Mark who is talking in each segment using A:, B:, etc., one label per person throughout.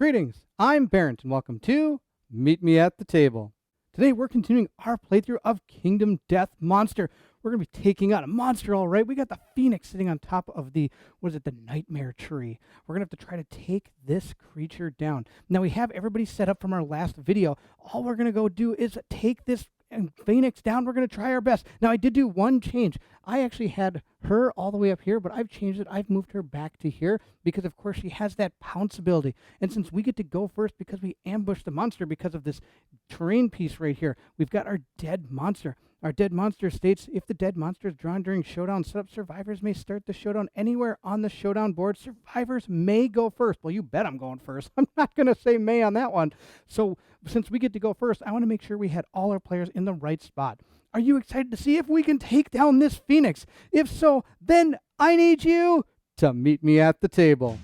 A: Greetings, I'm Barrent, and welcome to Meet Me at the Table. Today we're continuing our playthrough of Kingdom Death Monster. We're going to be taking on a monster, all right. We got the Phoenix sitting on top of the, the Nightmare Tree. We're going to have to try to take this creature down. Now we have everybody set up from our last video. All we're going to go do is take this Phoenix down. We're going to try our best. Now I did do one change. I actually had her all the way up here, but I've changed it. I've moved her back to here because of course she has that pounce ability. And since we get to go first because we ambushed the monster because of this terrain piece right here, we've got our dead monster. Our dead monster states, if the dead monster is drawn during Showdown setup, survivors may start the Showdown anywhere on the Showdown board. Survivors may go first. Well, you bet I'm going first. I'm not going to say may on that one. So since we get to go first, I want to make sure we had all our players in the right spot. Are you excited to see if we can take down this Phoenix? If so, then I need you to meet me at the table.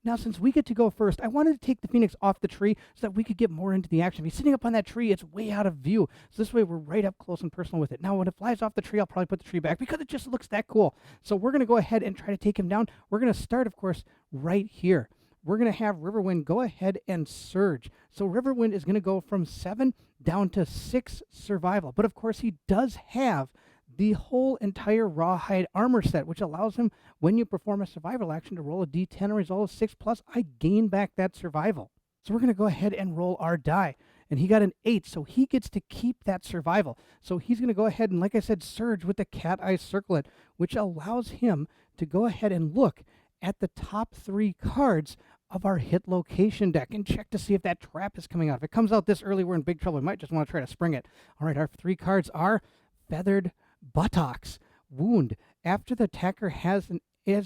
A: Now, since we get to go first, I wanted to take the Phoenix off the tree so that we could get more into the action. If he's sitting up on that tree, it's way out of view. So this way, we're right up close and personal with it. Now, when it flies off the tree, I'll probably put the tree back because it just looks that cool. So we're going to go ahead and try to take him down. We're going to start, of course, right here. We're going to have Riverwind go ahead and surge. So Riverwind is going to go from 7 down to 6 survival. But, of course, he does have the whole entire rawhide armor set, which allows him, when you perform a survival action, to roll a d10 and result of 6+. I gain back that survival. So we're going to go ahead and roll our die. And he got an 8, so he gets to keep that survival. So he's going to go ahead and, like I said, surge with the cat eye circlet, which allows him to go ahead and look at the top 3 cards of our hit location deck and check to see if that trap is coming out. If it comes out this early, we're in big trouble. We might just want to try to spring it. All right, our 3 cards are Feathered Buttocks, Wound. After the attacker has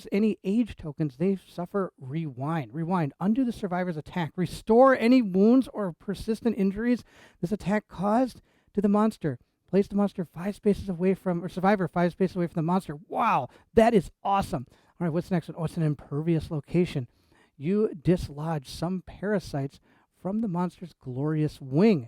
A: any age tokens, they suffer Rewind. Rewind. Undo the survivor's attack. Restore any wounds or persistent injuries this attack caused to the monster. Place the monster 5 spaces away from, or survivor 5 spaces away from the monster. Wow, that is awesome. All right, what's the next one? Oh, it's an impervious location. You dislodge some parasites from the monster's glorious wing.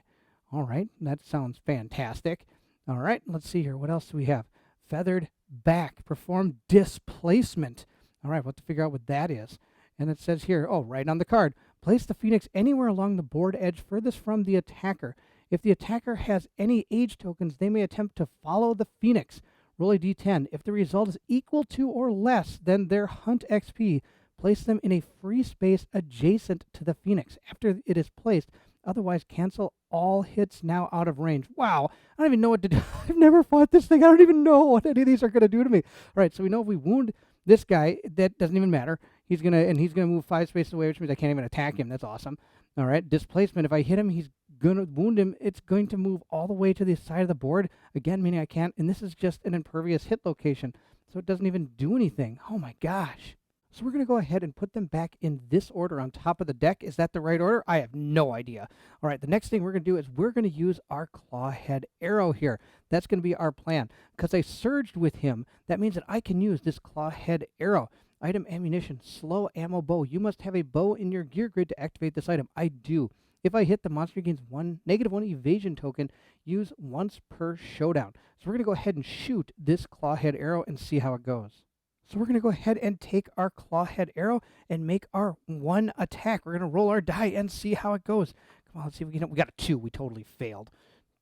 A: All right, that sounds fantastic. All right, let's see here. What else do we have? Feathered Back. Perform displacement. All right, we'll have to figure out what that is. And it says here, oh, right on the card. Place the Phoenix anywhere along the board edge furthest from the attacker. If the attacker has any age tokens, they may attempt to follow the Phoenix. Roll a d10. If the result is equal to or less than their hunt XP, place them in a free space adjacent to the Phoenix. After it is placed, otherwise cancel all hits now out of range. Wow, I don't even know what to do. I've never fought this thing. I don't even know what any of these are going to do to me. All right, so we know if we wound this guy, that doesn't even matter. He's going to move 5 spaces away, which means I can't even attack him. That's awesome. All right, displacement. If I hit him, he's going to wound him. It's going to move all the way to the side of the board. Again, meaning I can't. And this is just an impervious hit location, so it doesn't even do anything. Oh my gosh. So we're going to go ahead and put them back in this order on top of the deck. Is that the right order? I have no idea. All right, the next thing we're going to do is we're going to use our Clawhead arrow here. That's going to be our plan. Because I surged with him, that means that I can use this Clawhead arrow. Item ammunition, slow ammo bow. You must have a bow in your gear grid to activate this item. I do. If I hit, the monster gains -1 evasion token, use once per showdown. So we're going to go ahead and shoot this Clawhead arrow and see how it goes. So we're going to go ahead and take our Clawhead arrow and make our 1 attack. We're going to roll our die and see how it goes. Come on, let's see if we can. We got a 2. We totally failed.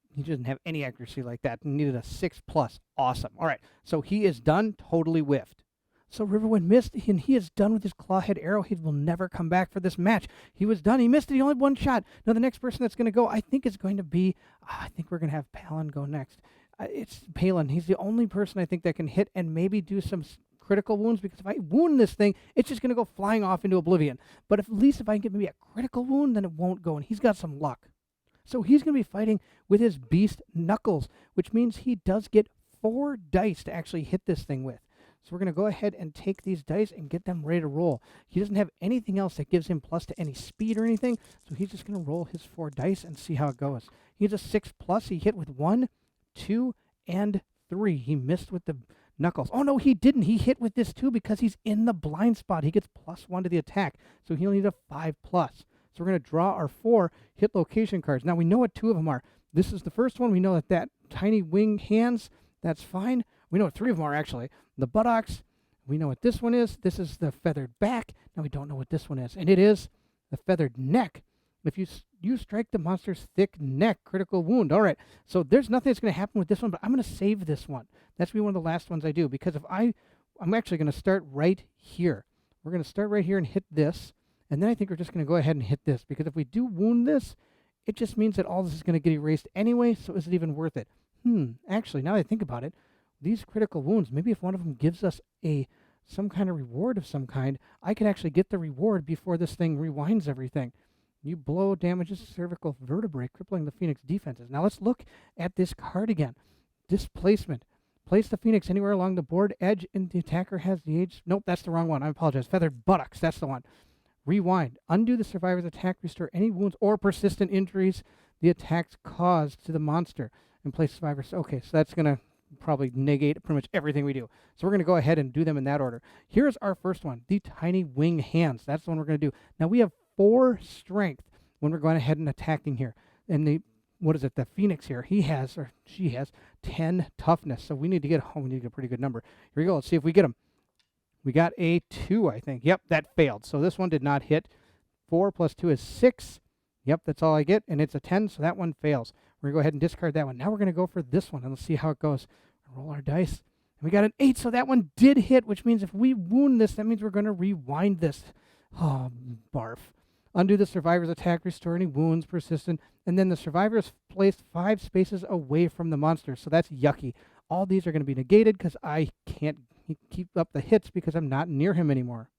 A: He doesn't have any accuracy like that. He needed a 6+. Awesome. All right, so he is done. Totally whiffed. So Riverwind missed, and he is done with his Clawhead arrow. He will never come back for this match. He was done. He missed it. He only had 1 shot. Now the next person that's going to go, I think, is going to be, I think we're going to have Palin go next. It's Palin. He's the only person I think that can hit and maybe do some critical wounds, because if I wound this thing, it's just going to go flying off into oblivion. But at least if I can get maybe a critical wound, then it won't go, and he's got some luck. So he's going to be fighting with his beast Knuckles, which means he does get 4 dice to actually hit this thing with. So we're going to go ahead and take these dice and get them ready to roll. He doesn't have anything else that gives him plus to any speed or anything, so he's just going to roll his 4 dice and see how it goes. He has a 6 plus. He hit with 1, 2, and 3. He missed with the Knuckles. Oh, no, he didn't. He hit with this, too, because he's in the blind spot. He gets +1 to the attack, so he'll need a 5 plus. So we're going to draw our 4 hit location cards. Now, we know what 2 of them are. This is the first one. We know that tiny wing hands, that's fine. We know what 3 of them are, actually. The buttocks, we know what this one is. This is the feathered back. Now, we don't know what this one is, and it is the feathered neck. If you strike the monster's thick neck, critical wound. All right, so there's nothing that's going to happen with this one, but I'm going to save this one. That's going to be one of the last ones I do, because if I'm actually going to start right here. We're going to start right here and hit this, and then I think we're just going to go ahead and hit this, because if we do wound this, it just means that all this is going to get erased anyway, so is it even worth it? Actually, now that I think about it, these critical wounds, maybe if one of them gives us some kind of reward of some kind, I can actually get the reward before this thing rewinds everything. You blow damages cervical vertebrae, crippling the Phoenix defenses. Now let's look at this card again. Displacement. Place the Phoenix anywhere along the board edge, and the attacker has the age. Nope, that's the wrong one. I apologize. Feathered buttocks. That's the one. Rewind. Undo the survivor's attack. Restore any wounds or persistent injuries the attacks caused to the monster. And place survivors. Okay, so that's going to probably negate pretty much everything we do. So we're going to go ahead and do them in that order. Here's our first one. The tiny wing hands. That's the one we're going to do. Now we have 4 strength when we're going ahead and attacking here. And the Phoenix here, he has, or she has, 10 toughness. So we need to get a pretty good number. Here we go. Let's see if we get him. We got a 2, I think. Yep, that failed. So this one did not hit. 4 plus 2 is 6. Yep, that's all I get. And it's a 10, so that one fails. We're going to go ahead and discard that one. Now we're going to go for this one, and let's see how it goes. Roll our dice. And we got an 8, so that one did hit, which means if we wound this, that means we're going to rewind this. Oh, barf. Undo the survivor's attack, restore any wounds persistent, and then the survivor is placed 5 spaces away from the monster, so that's yucky. All these are going to be negated because I can't keep up the hits because I'm not near him anymore.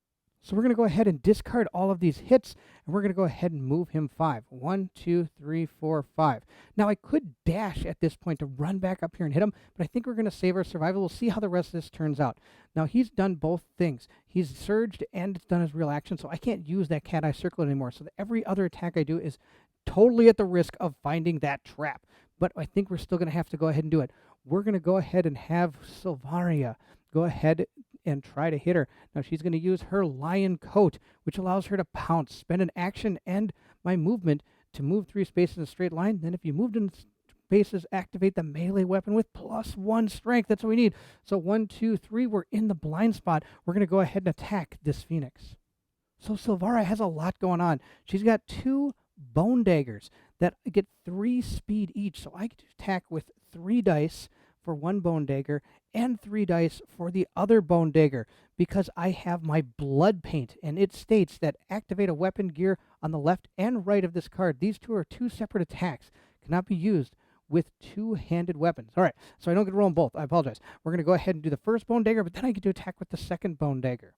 A: So we're going to go ahead and discard all of these hits, and we're going to go ahead and move him 5. 1, 2, 3, 4, 5. Now, I could dash at this point to run back up here and hit him, but I think we're going to save our survival. We'll see how the rest of this turns out. Now, he's done both things. He's surged and it's done his real action, so I can't use that cat eye circle anymore. So every other attack I do is totally at the risk of finding that trap. But I think we're still going to have to go ahead and do it. We're going to go ahead and have Sylvari go ahead and try to hit her. Now she's going to use her lion coat, which allows her to pounce, spend an action and my movement to move 3 spaces in a straight line. Then if you moved in spaces, activate the melee weapon with +1 strength. That's what we need. So 1, 2, 3, we're in the blind spot. We're going to go ahead and attack this Phoenix. So Sylvari has a lot going on. She's got 2 bone daggers that get 3 speed each. So I get to attack with 3 dice for 1 bone dagger and 3 dice for the other bone dagger because I have my blood paint, and it states that activate a weapon gear on the left and right of this card. These 2 are 2 separate attacks, cannot be used with 2-handed weapons. All right, so I don't get to roll them both. I apologize. We're going to go ahead and do the first bone dagger, but then I get to attack with the second bone dagger.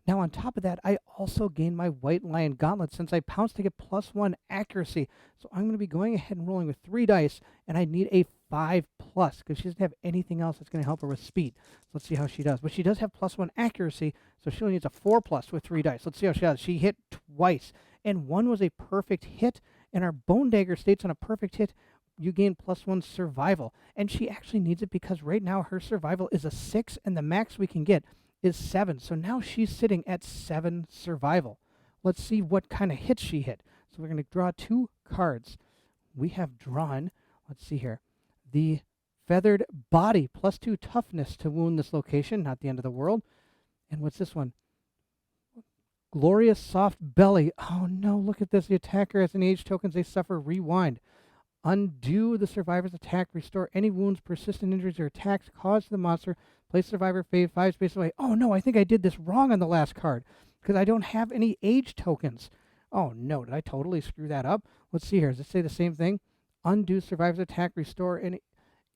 A: Now, on top of that, I also gain my White Lion Gauntlet since I pounced to get +1 accuracy. So I'm going to be going ahead and rolling with 3 dice, and I need a 5+ because she doesn't have anything else that's going to help her with speed. So let's see how she does. But she does have +1 accuracy, so she only needs a 4+ with 3 dice. Let's see how she does. She hit twice, and 1 was a perfect hit, and our Bone Dagger states on a perfect hit, you gain +1 survival. And she actually needs it because right now her survival is a 6, and the max we can get is 7. So now she's sitting at 7 survival. Let's see what kind of hits she hit. So we're going to draw 2 cards. We have drawn, let's see here, the feathered body, +2 toughness to wound this location, not the end of the world. And what's this one? Glorious soft belly. Oh no, look at this. The attacker has any age tokens they suffer. Rewind. Undo the survivor's attack. Restore any wounds, persistent injuries, or attacks caused to the monster. Place survivor 5 spaces away. Oh no, I think I did this wrong on the last card because I don't have any age tokens. Oh no, did I totally screw that up? Let's see here. Does it say the same thing? Undo survivor's attack. Restore any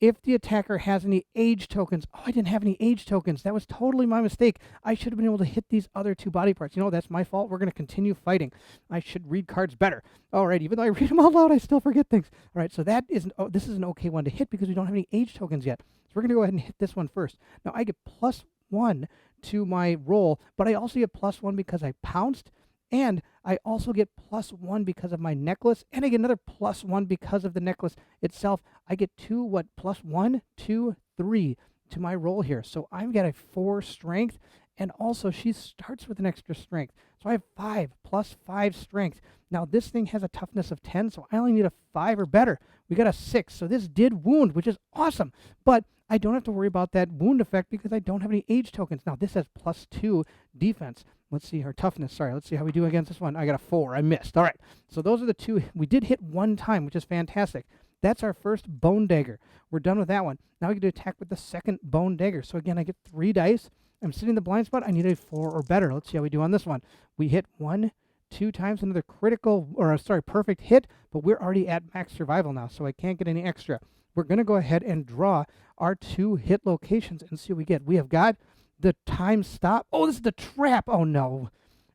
A: if the attacker has any age tokens. Oh, I didn't have any age tokens. That was totally my mistake. I should have been able to hit these other two body parts. You know, that's my fault. We're going to continue fighting. I should read cards better. All right, even though I read them out loud, I still forget things. All right, so that is this is an okay one to hit because we don't have any age tokens yet. So we're going to go ahead and hit this one first. Now, I get +1 to my roll, but I also get +1 because I pounced, and I also get +1 because of my necklace, and I get another +1 because of the necklace itself. I get +1, 2, 3 to my roll here. So I've got a 4 strength, and also she starts with an extra strength. So I have 5 +5 strength. Now this thing has a toughness of 10, so I only need a 5 or better. We got a 6, so this did wound, which is awesome. But I don't have to worry about that wound effect because I don't have any age tokens. Now this has +2 defense. Let's see her toughness. Sorry, let's see how we do against this one. I got a 4. I missed. All right. So those are the two. We did hit one time, which is fantastic. That's our first bone dagger. We're done with that one. Now we get to attack with the second bone dagger. So again, I get 3 dice. I'm sitting in the blind spot. I need a 4 or better. Let's see how we do on this one. We hit 1, 2 times, another critical, or sorry, perfect hit, but we're already at max survival now, so I can't get any extra. We're going to go ahead and draw our 2 hit locations and see what we get. We have got the time stop. Oh, this is the trap. Oh, no.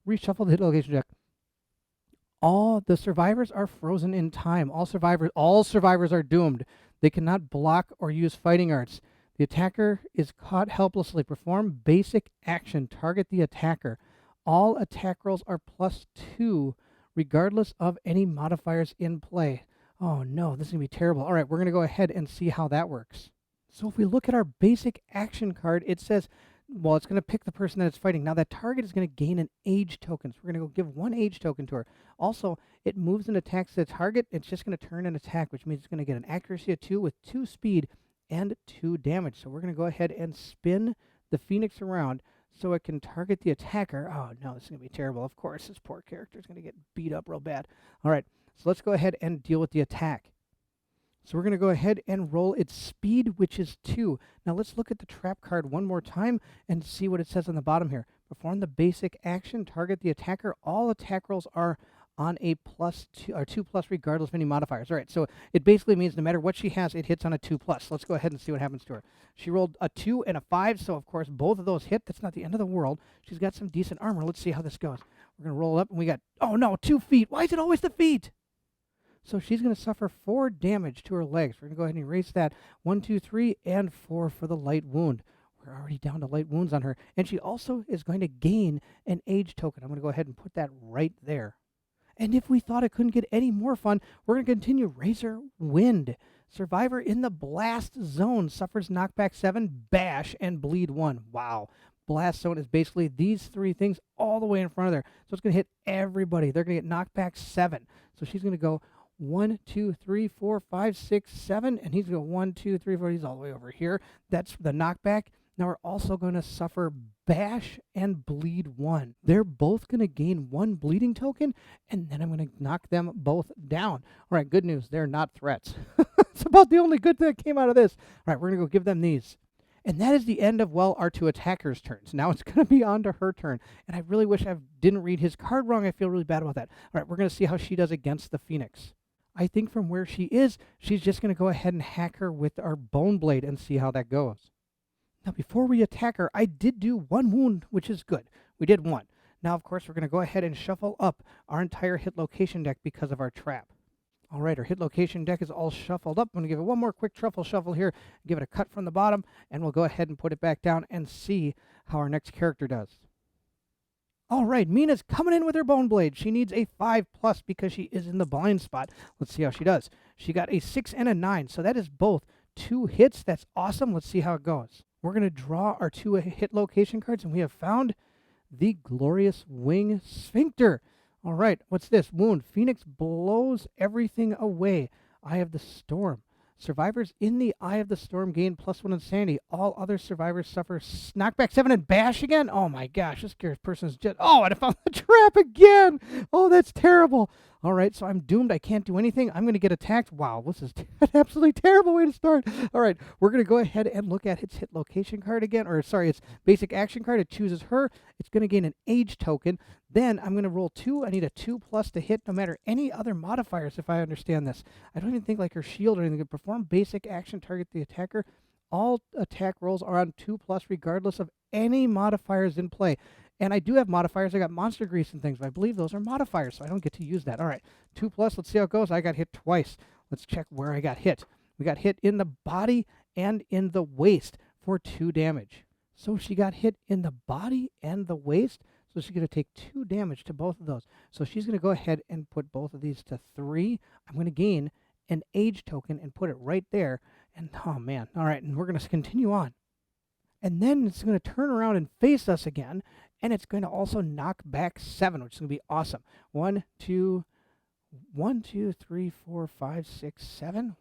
A: Reshuffle the hit location deck. All the survivors are frozen in time. All survivors are doomed. They cannot block or use fighting arts. The attacker is caught helplessly. Perform basic action. Target the attacker. All attack rolls are +2, regardless of any modifiers in play. Oh, no. This is going to be terrible. All right, we're going to go ahead and see how that works. So if we look at our basic action card, it says, well, it's going to pick the person that it's fighting. Now, that target is going to gain an age token. So we're going to go give 1 age token to her. Also, it moves and attacks the target. It's just going to turn and attack, which means it's going to get an accuracy of 2 with 2 speed and 2 damage. So we're going to go ahead and spin the Phoenix around so it can target the attacker. Oh, no, this is going to be terrible. Of course, this poor character is going to get beat up real bad. All right, so let's go ahead and deal with the attack. So we're going to go ahead and roll its speed, which is 2. Now let's look at the trap card one more time and see what it says on the bottom here. Perform the basic action, target the attacker. All attack rolls are on a +2 or 2+ regardless of any modifiers. All right, so it basically means no matter what she has, it hits on a 2+. Let's go ahead and see what happens to her. She rolled a 2 and a 5, so of course both of those hit. That's not the end of the world. She's got some decent armor. Let's see how this goes. We're going to roll up, and we got, oh no, 2 feet. Why is it always the feet? So she's going to suffer 4 damage to her legs. We're going to go ahead and erase that. 1, 2, 3, and 4 for the light wound. We're already down to light wounds on her. And she also is going to gain an age token. I'm going to go ahead and put that right there. And if we thought it couldn't get any more fun, we're going to continue. Razor Wind. Survivor in the blast zone suffers knockback 7, bash, and bleed 1. Wow. Blast zone is basically these 3 things all the way in front of there. So it's going to hit everybody. They're going to get knockback 7. So she's going to go 1, 2, 3, 4, 5, 6, 7, and he's going to go 1, 2, 3, 4. He's all the way over here. That's the knockback. Now we're also going to suffer bash and bleed 1. They're both going to gain 1 bleeding token, and then I'm going to knock them both down. All right, good news. They're not threats. It's about the only good thing that came out of this. All right, we're going to go give them these. And that is the end of, well, our 2 attackers' turns. Now it's going to be on to her turn. And I really wish I didn't read his card wrong. I feel really bad about that. All right, we're going to see how she does against the Phoenix. I think from where she is, she's just going to go ahead and hack her with our Bone Blade and see how that goes. Now, before we attack her, I did do 1 wound, which is good. We did 1. Now, of course, we're going to go ahead and shuffle up our entire hit location deck because of our trap. All right, our hit location deck is all shuffled up. I'm going to give it one more quick truffle shuffle here, give it a cut from the bottom, and we'll go ahead and put it back down and see how our next character does. All right, Mina's coming in with her Bone Blade. She needs a 5+ because she is in the blind spot. Let's see how she does. She got a 6 and a 9, so that is both 2 hits. That's awesome. Let's see how it goes. We're going to draw our 2 hit location cards, and we have found the Glorious Wing Sphincter. All right, what's this? Wound. Phoenix blows everything away. Eye of the Storm. Survivors in the Eye of the Storm gain +1 insanity. All other survivors suffer knockback 7 and bash again. Oh my gosh, this person's just... Oh, and I found the trap again. Oh, that's terrible. All right, so I'm doomed. I can't do anything. I'm going to get attacked. Wow, this is an absolutely terrible way to start. All right, we're going to go ahead and look at its hit location card again. Or sorry, its basic action card. It chooses her. It's going to gain an age token. Then I'm going to roll 2. I need a 2+ to hit no matter any other modifiers, if I understand this. I don't even think like her shield or anything. Perform basic action, target the attacker. All attack rolls are on 2+ regardless of any modifiers in play. And I do have modifiers. I got monster grease and things, but I believe those are modifiers, so I don't get to use that. All right, 2+. Let's see how it goes. I got hit twice. Let's check where I got hit. We got hit in the body and in the waist for 2 damage. So she got hit in the body and the waist. So she's going to take 2 damage to both of those. So she's going to go ahead and put both of these to 3. I'm going to gain an age token and put it right there. And oh man, all right, and we're going to continue on. And then it's going to turn around and face us again, and it's going to also knock back 7, which is going to be awesome. 1, 2, 3, 4, 5, 6, 7. 1,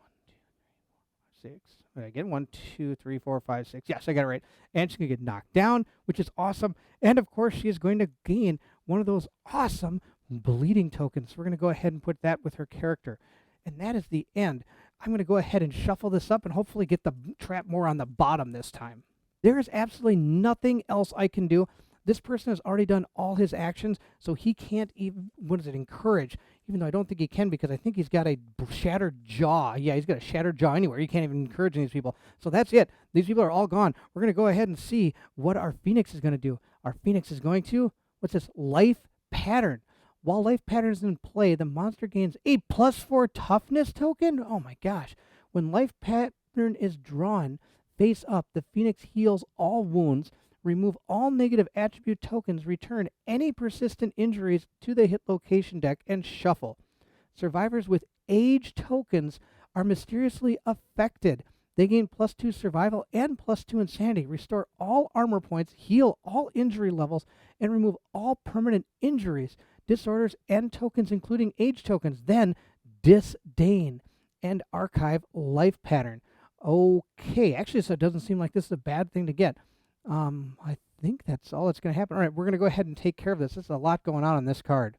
A: 2, 3, 4, 5, 6. What did I get? 1, 2, 3, 4, 5, 6. Yes, I got it right. And she's going to get knocked down, which is awesome. And of course, she is going to gain one of those awesome bleeding tokens. We're going to go ahead and put that with her character. And that is the end. I'm going to go ahead and shuffle this up and hopefully get the trap more on the bottom this time. There is absolutely nothing else I can do. This person has already done all his actions, so he can't even, encourage, even though I don't think he can because I think he's got a shattered jaw. Yeah, he's got a shattered jaw anywhere. You can't even encourage these people. So that's it. These people are all gone. We're going to go ahead and see what our Phoenix is going to do. Our Phoenix is going to, what's this? Life Pattern. While Life Pattern is in play, the monster gains a +4 toughness token. Oh my gosh. When Life Pattern is drawn face up, the Phoenix heals all wounds, remove all negative attribute tokens, return any persistent injuries to the hit location deck, and shuffle. Survivors with age tokens are mysteriously affected. They gain +2 survival and +2 insanity, restore all armor points, heal all injury levels, and remove all permanent injuries, disorders, and tokens, including age tokens. Then disdain and archive Life Pattern. Okay, actually, so it doesn't seem like this is a bad thing to get. I think that's all that's going to happen. All right, we're going to go ahead and take care of this. There's a lot going on this card.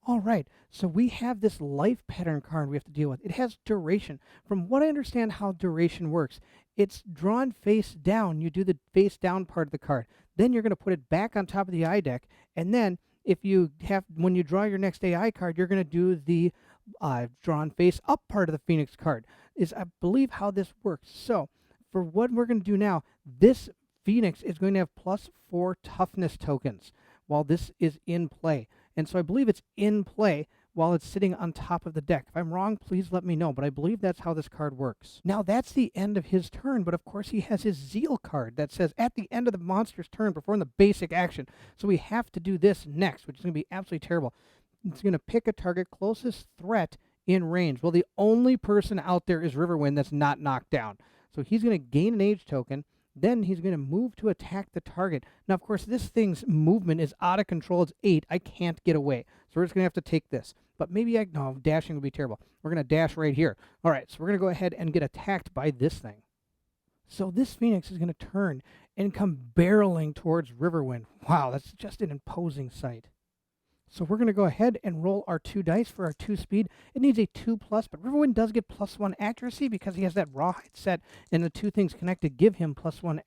A: All right, so we have this Life Pattern card we have to deal with. It has duration. From what I understand how duration works, it's drawn face down. You do the face down part of the card. Then you're going to put it back on top of the eye deck. And then if you have, when you draw your next AI card, you're going to do the drawn face up part of the Phoenix card. Is, I believe, how this works. So for what we're going to do now, this Phoenix is going to have +4 toughness tokens while this is in play. And so I believe it's in play while it's sitting on top of the deck. If I'm wrong, please let me know, but I believe that's how this card works. Now, that's the end of his turn, but of course he has his Zeal card that says, at the end of the monster's turn, perform the basic action. So we have to do this next, which is going to be absolutely terrible. It's going to pick a target closest threat in range. Well, the only person out there is Riverwind that's not knocked down. So he's going to gain an age token. Then he's going to move to attack the target. Now, of course, this thing's movement is out of control. It's 8. I can't get away. So we're just going to have to take this. But maybe no, dashing would be terrible. We're going to dash right here. All right, so we're going to go ahead and get attacked by this thing. So this Phoenix is going to turn and come barreling towards Riverwind. Wow, that's just an imposing sight. So we're going to go ahead and roll our 2 dice for our 2 speed. It needs a 2+, but Riverwind does get +1 accuracy because he has that rawhide set, and the 2 things connected give him +1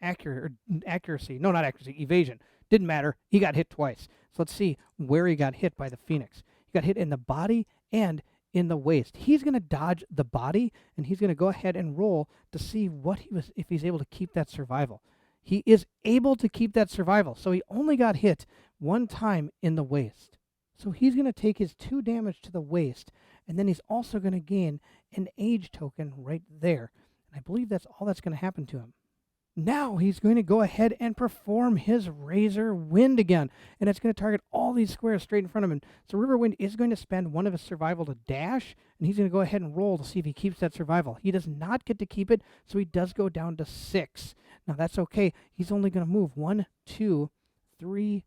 A: accuracy. No, not accuracy, evasion. Didn't matter. He got hit twice. So let's see where he got hit by the Phoenix. He got hit in the body and in the waist. He's going to dodge the body, and he's going to go ahead and roll to see if he's able to keep that survival. He is able to keep that survival, so he only got hit 1 time in the waist. So he's going to take his 2 damage to the waist, and then he's also going to gain an age token right there. And I believe that's all that's going to happen to him. Now he's going to go ahead and perform his Razor Wind again, and it's going to target all these squares straight in front of him. So Riverwind is going to spend 1 of his survival to dash, and he's going to go ahead and roll to see if he keeps that survival. He does not get to keep it, so he does go down to 6. Now that's okay. He's only going to move 1, 2, 3,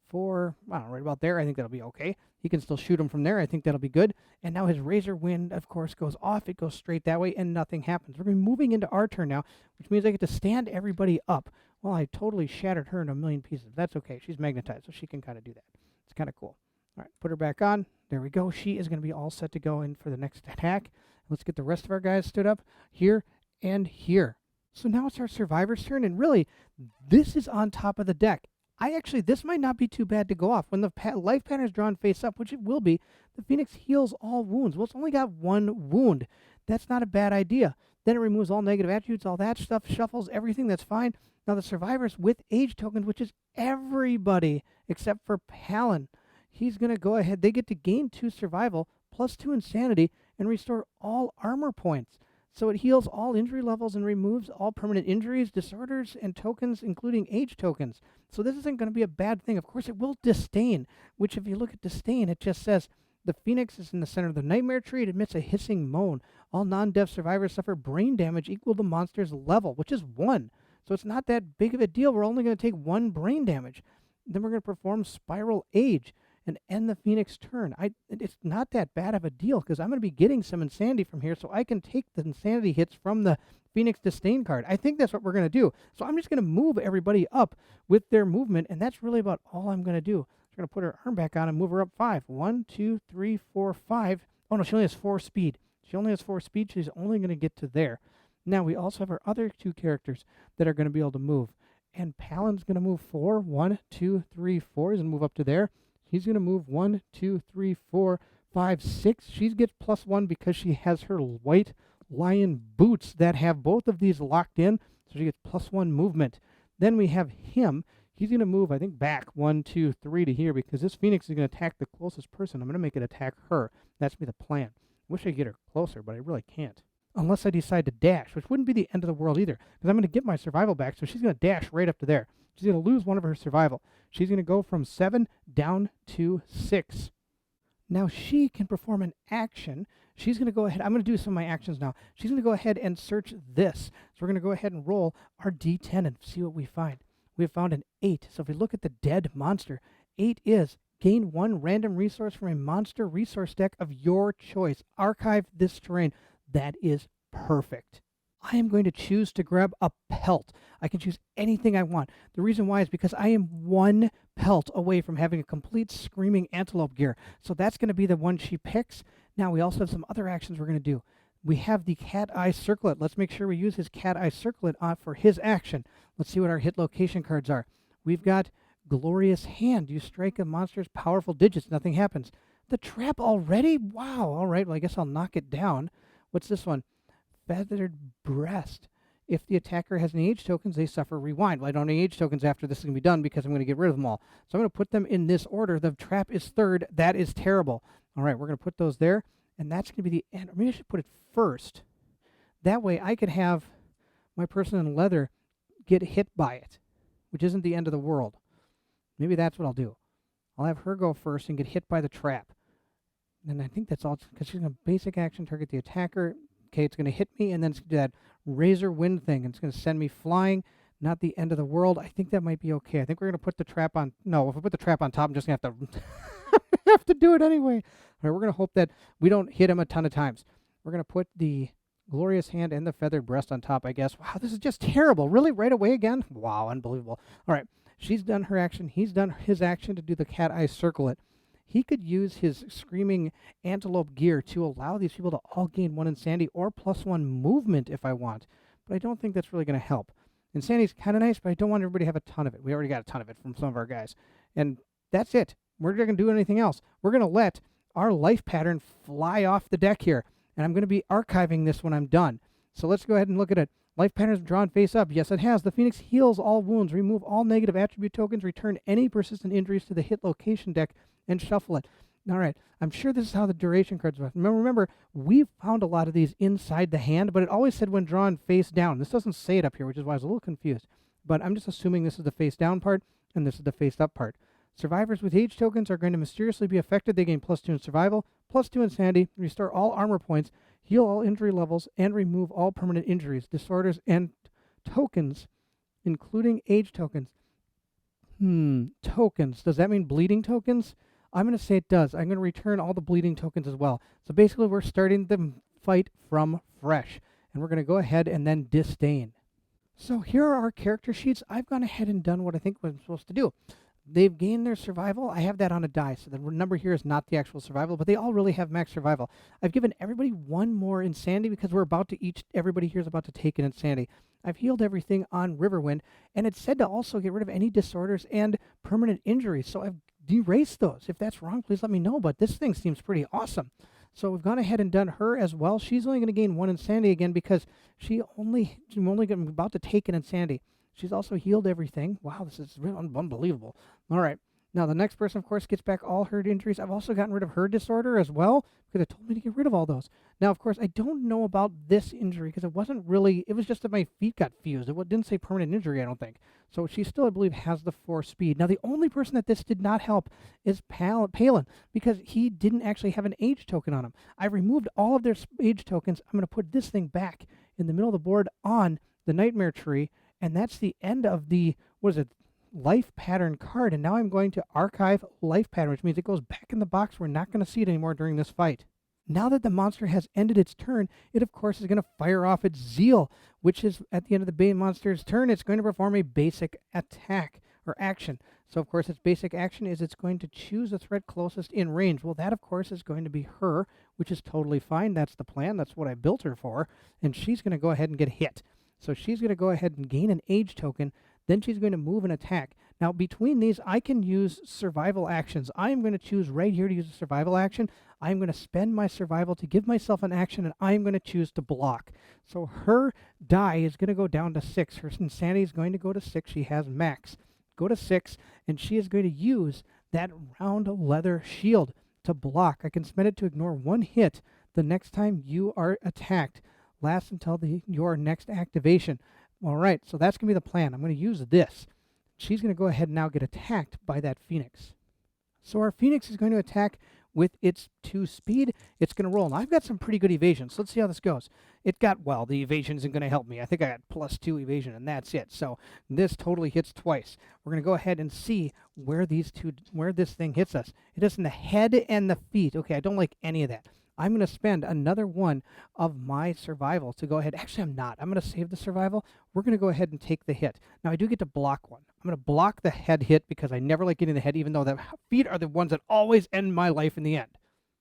A: 4, I don't know, right about there. I think that'll be okay. He can still shoot him from there. I think that'll be good. And now his Razor Wind, of course, goes off. It goes straight that way, and nothing happens. We're going to be moving into our turn now, which means I get to stand everybody up. Well, I totally shattered her into a million pieces. That's okay. She's magnetized, so she can kind of do that. It's kind of cool. All right, put her back on. There we go. She is going to be all set to go in for the next attack. Let's get the rest of our guys stood up here and here. So now it's our survivor's turn, and really, this is on top of the deck. This might not be too bad to go off. When the life pattern is drawn face up, which it will be, the Phoenix heals all wounds. Well, it's only got one wound. That's not a bad idea. Then it removes all negative attributes, all that stuff, shuffles everything. That's fine. Now the survivors with age tokens, which is everybody except for Palin. He's going to go ahead. They get to gain 2 survival, plus 2 insanity, and restore all armor points. So it heals all injury levels and removes all permanent injuries, disorders, and tokens, including age tokens. So this isn't going to be a bad thing. Of course, it will disdain, which if you look at disdain, it just says, the Phoenix is in the center of the nightmare tree. It emits a hissing moan. All non-deaf survivors suffer brain damage equal to the monster's level, which is 1. So it's not that big of a deal. We're only going to take 1 brain damage. Then we're going to perform Spiral Age and end the Phoenix turn. It's not that bad of a deal because I'm going to be getting some insanity from here, so I can take the insanity hits from the Phoenix Disdain card. I think that's what we're going to do. So I'm just going to move everybody up with their movement, and that's really about all I'm going to do. We're going to put her arm back on and move her up 5. 1, 2, 3, 4, 5. Oh, no, she only has 4 speed. She only has 4 speed. She's only going to get to there. Now, we also have our other 2 characters that are going to be able to move. And Palin's going to move 4. 1, 2, 3, 4. He's going to move up to there. He's going to move 1, 2, 3, 4, 5, 6. She gets +1 because she has her white lion boots that have both of these locked in. So she gets +1 movement. Then we have him. He's going to move, I think, back 1, 2, 3 to here because this Phoenix is going to attack the closest person. I'm going to make it attack her. That's be the plan. Wish I could get her closer, but I really can't. Unless I decide to dash, which wouldn't be the end of the world either, because I'm going to get my survival back, so she's going to dash right up to there. She's going to lose 1 of her survival. She's going to go from 7 down to 6. Now she can perform an action. She's going to go ahead. I'm going to do some of my actions now. She's going to go ahead and search this. So we're going to go ahead and roll our D10 and see what we find. We have found an 8. So if we look at the dead monster, 8 is gain 1 random resource from a monster resource deck of your choice. Archive this terrain. That is perfect. I am going to choose to grab a pelt. I can choose anything I want. The reason why is because I am 1 pelt away from having a complete screaming antelope gear. So that's going to be the one she picks. Now we also have some other actions we're going to do. We have the cat eye circlet. Let's make sure we use his cat eye circlet for his action. Let's see what our hit location cards are. We've got Glorious Hand. You strike a monster's powerful digits. Nothing happens. The trap already? Wow. All right. Well, I guess I'll knock it down. What's this one? Feathered Breast. If the attacker has any age tokens, they suffer rewind. Well, I don't have any age tokens after this is going to be done because I'm going to get rid of them all. So I'm going to put them in this order. The trap is 3rd. That is terrible. All right, we're going to put those there, and that's going to be the end. Or maybe I should put it first. That way I could have my person in leather get hit by it, which isn't the end of the world. Maybe that's what I'll do. I'll have her go first and get hit by the trap. And I think that's all, because she's going to basic action, target the attacker. Okay, it's going to hit me, and then it's going to do that razor wind thing, and it's going to send me flying. Not the end of the world. I think that might be okay. I think we're going to put the trap on. No, if we put the trap on top, I'm just going to have to have to do it anyway. All right, we're going to hope that we don't hit him a ton of times. We're going to put the Glorious Hand and the Feathered Breast on top, I guess. Wow, this is just terrible. Really? Right away again? Wow, unbelievable. All right, she's done her action. He's done his action to do the cat eye circlet. He could use his screaming antelope gear to allow these people to all gain 1 insanity or +1 movement if I want. But I don't think that's really going to help. Insanity's kind of nice, but I don't want everybody to have a ton of it. We already got a ton of it from some of our guys. And that's it. We're not going to do anything else. We're going to let our life pattern fly off the deck here. And I'm going to be archiving this when I'm done. So let's go ahead and look at it. Life pattern is drawn face up. Yes, it has. The Phoenix heals all wounds, remove all negative attribute tokens, return any persistent injuries to the hit location deck, and shuffle it. All right, I'm sure this is how the duration cards work. Remember, we found a lot of these inside the hand, but it always said when drawn face down. This doesn't say it up here, which is why I was a little confused. But I'm just assuming this is the face down part, and this is the face up part. Survivors with age tokens are going to mysteriously be affected. They gain +2 in survival, +2 insanity, restore all armor points, heal all injury levels, and remove all permanent injuries, disorders, and tokens, including age tokens. Tokens. Does that mean bleeding tokens? I'm going to say it does. I'm going to return all the bleeding tokens as well. So basically, we're starting the fight from fresh. And we're going to go ahead and then disdain. So here are our character sheets. I've gone ahead and done what I think I'm supposed to do. They've gained their survival. I have that on a die, so the number here is not the actual survival, but they all really have max survival. I've given everybody one more insanity because everybody here is about to take an insanity. I've healed everything on Riverwind, and it's said to also get rid of any disorders and permanent injuries, so I've erased those. If that's wrong, please let me know, but this thing seems pretty awesome. So we've gone ahead and done her as well. She's only going to gain one insanity again because I'm only about to take an insanity. She's also healed everything. Wow, this is really unbelievable. All right. Now, the next person, of course, gets back all her injuries. I've also gotten rid of her disorder as well because it told me to get rid of all those. Now, of course, I don't know about this injury because it was just that my feet got fused. It didn't say permanent injury, I don't think. So she still, I believe, has the 4 speed. Now, the only person that this did not help is Palin because he didn't actually have an age token on him. I removed all of their age tokens. I'm going to put this thing back in the middle of the board on the Nightmare Tree, and that's the end of the, life pattern card. And now I'm going to archive life pattern, which means it goes back in the box. We're not going to see it anymore during this fight. Now that the monster has ended its turn, it of course is going to fire off its zeal, which is at the end of the Bane monster's turn. It's going to perform a basic attack or action. So of course its basic action is it's going to choose the threat closest in range. Well, that of course is going to be her, which is totally fine. That's the plan. That's what I built her for. And she's going to go ahead and get hit. So she's going to go ahead and gain an age token. Then she's going to move and attack. Now, between these, I can use survival actions. I am going to choose right here to use a survival action. I'm going to spend my survival to give myself an action, and I'm going to choose to block. So her die is going to go down to 6. Her insanity is going to go to 6. She has max. Go to 6, and she is going to use that round leather shield to block. I can spend it to ignore 1 hit the next time you are attacked. Lasts until your next activation. All right, so that's going to be the plan. I'm going to use this. She's going to go ahead and now get attacked by that Phoenix. So our Phoenix is going to attack with its 2 speed. It's going to roll. Now, I've got some pretty good evasion, so let's see how this goes. The evasion isn't going to help me. I think I got +2 evasion, and that's it. So this totally hits twice. We're going to go ahead and see where this thing hits us. It is in the head and the feet. Okay, I don't like any of that. I'm going to spend another one of my survival to go ahead. Actually, I'm not. I'm going to save the survival. We're going to go ahead and take the hit. Now, I do get to block one. I'm going to block the head hit because I never like getting the head, even though the feet are the ones that always end my life in the end.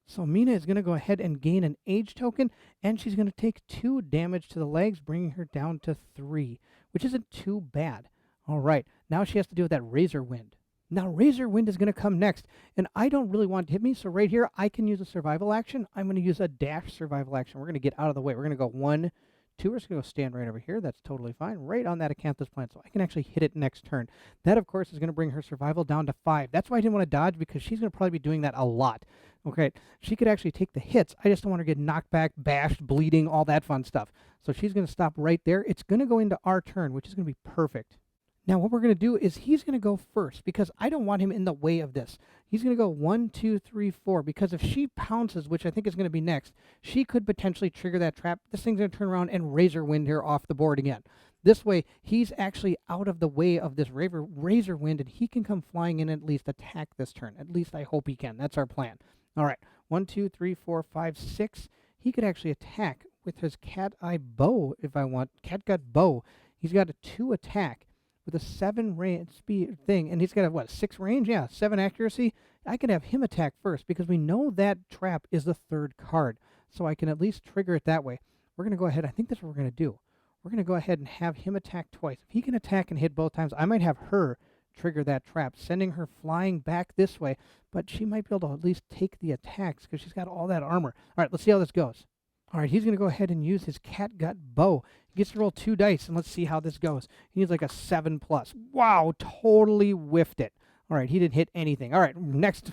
A: So Mina is going to go ahead and gain an age token, and she's going to take 2 damage to the legs, bringing her down to 3, which isn't too bad. All right. Now she has to deal with that Razor Wind. Now, Razor Wind is going to come next, and I don't really want it to hit me, so right here, I can use a survival action. I'm going to use a dash survival action. We're going to get out of the way. We're going to go 1, 2. We're just going to go stand right over here. That's totally fine, right on that Acanthus plant, so I can actually hit it next turn. That, of course, is going to bring her survival down to 5. That's why I didn't want to dodge, because she's going to probably be doing that a lot. Okay, she could actually take the hits. I just don't want her to get knocked back, bashed, bleeding, all that fun stuff. So she's going to stop right there. It's going to go into our turn, which is going to be perfect. Now, what we're going to do is he's going to go first because I don't want him in the way of this. He's going to go 1, 2, 3, 4 because if she pounces, which I think is going to be next, she could potentially trigger that trap. This thing's going to turn around and Razor Wind her off the board again. This way, he's actually out of the way of this Razor Wind, and he can come flying in and at least attack this turn. At least I hope he can. That's our plan. All right, 1, 2, 3, 4, 5, 6. He could actually attack with his cat eye bow if I want. Catgut bow. He's got a 2 attack. With a 7 range speed thing, and he's got a 6 range? Yeah, 7 accuracy. I can have him attack first because we know that trap is the 3rd card, so I can at least trigger it that way. We're going to go ahead. I think that's what we're going to do. We're going to go ahead and have him attack twice. If he can attack and hit both times, I might have her trigger that trap, sending her flying back this way, but she might be able to at least take the attacks because she's got all that armor. All right, let's see how this goes. All right, he's going to go ahead and use his catgut bow. He gets to roll 2 dice, and let's see how this goes. He needs like a 7+. Wow, totally whiffed it. All right, he didn't hit anything. All right, next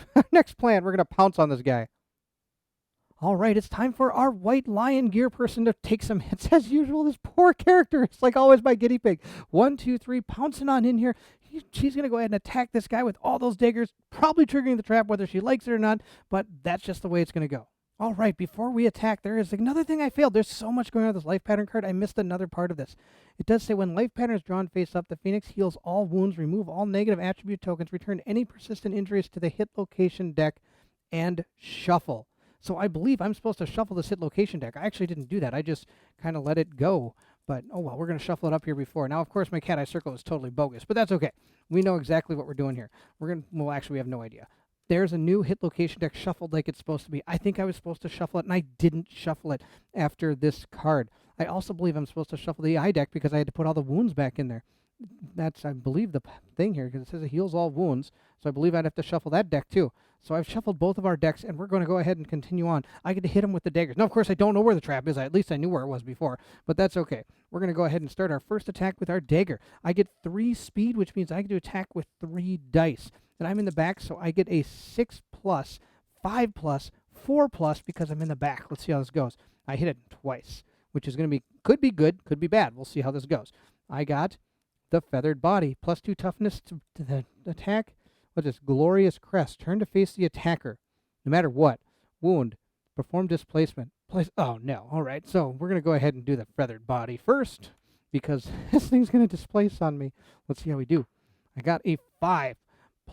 A: plan, we're going to pounce on this guy. All right, it's time for our White Lion gear person to take some hits. As usual, this poor character is like always my guinea pig. 1, 2, 3, pouncing on in here. She's going to go ahead and attack this guy with all those daggers, probably triggering the trap whether she likes it or not, but that's just the way it's going to go. All right, before we attack, there is another thing I failed. There's so much going on with this life pattern card. I missed another part of this. It does say when life pattern is drawn face up, the Phoenix heals all wounds, remove all negative attribute tokens, return any persistent injuries to the hit location deck, and shuffle. So I believe I'm supposed to shuffle this hit location deck. I actually didn't do that. I just kind of let it go But, oh well, we're going to shuffle it up here before. Now, of course, my cat eye circle is totally bogus, but that's okay. We know exactly what we're doing here. Well, actually, we have no idea. There's a new hit location deck shuffled like it's supposed to be. I think I was supposed to shuffle it, and I didn't shuffle it after this card. I also believe I'm supposed to shuffle the eye deck because I had to put all the wounds back in there. That's, I believe, the thing here, because it says it heals all wounds, so I believe I'd have to shuffle that deck too. So I've shuffled both of our decks, and we're going to go ahead and continue on. I get to hit him with the daggers. Now, of course, I don't know where the trap is. At least I knew where it was before, but that's okay. We're going to go ahead and start our first attack with our dagger. I get 3 speed, which means I get to attack with 3 dice. And I'm in the back, so I get a 6+, 5+, 4+ because I'm in the back. Let's see how this goes. I hit it twice, which is going to be, could be good, could be bad. We'll see how this goes. I got the feathered body, +2 toughness to the attack. What's this? Glorious crest. Turn to face the attacker, no matter what. Wound. Perform displacement. Oh, no. All right, so we're going to go ahead and do the feathered body first because this thing's going to displace on me. Let's see how we do. I got a 5.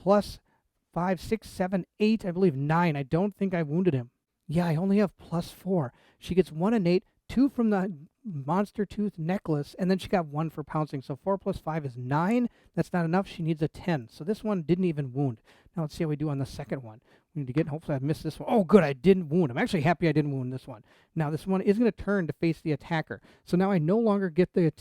A: +5, 6, 7, 8, I believe 9. I don't think I wounded him. Yeah, I only have +4. She gets 1 innate, 2 from the monster tooth necklace, and then she got 1 for pouncing. So 4 + 5 is 9. That's not enough. She needs a 10. So this one didn't even wound. Now let's see how we do on the second one. We need to get, hopefully I missed this one. Oh, good, I didn't wound. I'm actually happy I didn't wound this one. Now this one is going to turn to face the attacker. So now I no longer get the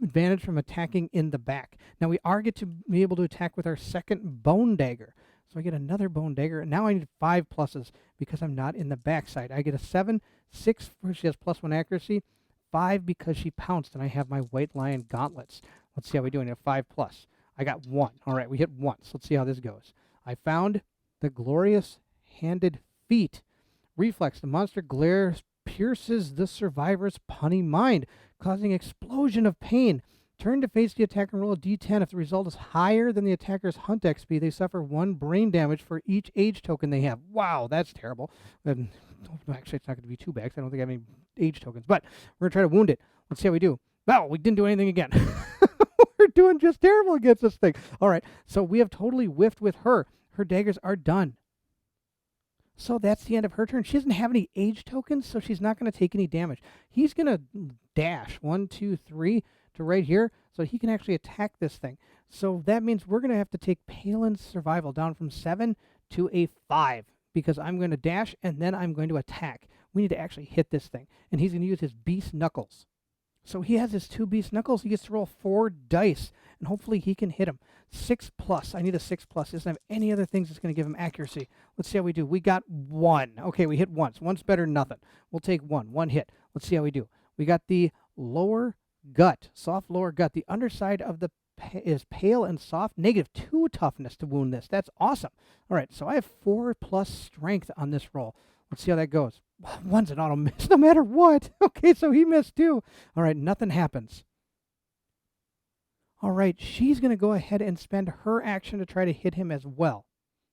A: advantage from attacking in the back. Now we are get to be able to attack with our second bone dagger. So I get another bone dagger, and now I need 5 pluses because I'm not in the backside. I get a 7, 6 for she has +1 accuracy, 5 because she pounced, and I have my white lion gauntlets. Let's see how we do. I have 5+. I got 1. All right, we hit once. Let's see how this goes. I found the glorious handed feet. Reflex. The monster glares pierces the survivor's punny mind, causing explosion of pain. Turn to face the attacker and roll a d10. If the result is higher than the attacker's hunt XP, they suffer 1 brain damage for each age token they have. Wow, that's terrible. And actually, it's not going to be 2 bags. I don't think I have any age tokens, but we're going to try to wound it. Let's see how we do. Wow, we didn't do anything again. We're doing just terrible against this thing. All right, so we have totally whiffed with her. Her daggers are done. So that's the end of her turn. She doesn't have any age tokens, so she's not going to take any damage. He's going to dash 1, 2, 3 to right here, so he can actually attack this thing. So that means we're going to have to take Palin's survival down from 7 to a 5 because I'm going to dash and then I'm going to attack. We need to actually hit this thing, and he's going to use his beast knuckles. So he has his 2 beast knuckles. He gets to roll 4 dice, and hopefully he can hit him. 6+. I need a 6+. He doesn't have any other things that's going to give him accuracy. Let's see how we do. We got 1. Okay, we hit once. One's better than nothing. We'll take 1. 1 hit. Let's see how we do. We got the lower gut, soft lower gut. The underside of the is pale and soft. -2 toughness to wound this. That's awesome. All right, so I have 4+ strength on this roll. Let's see how that goes. One's an auto miss no matter what. Okay, so he missed too. All right, nothing happens. All right, she's going to go ahead and spend her action to try to hit him as well.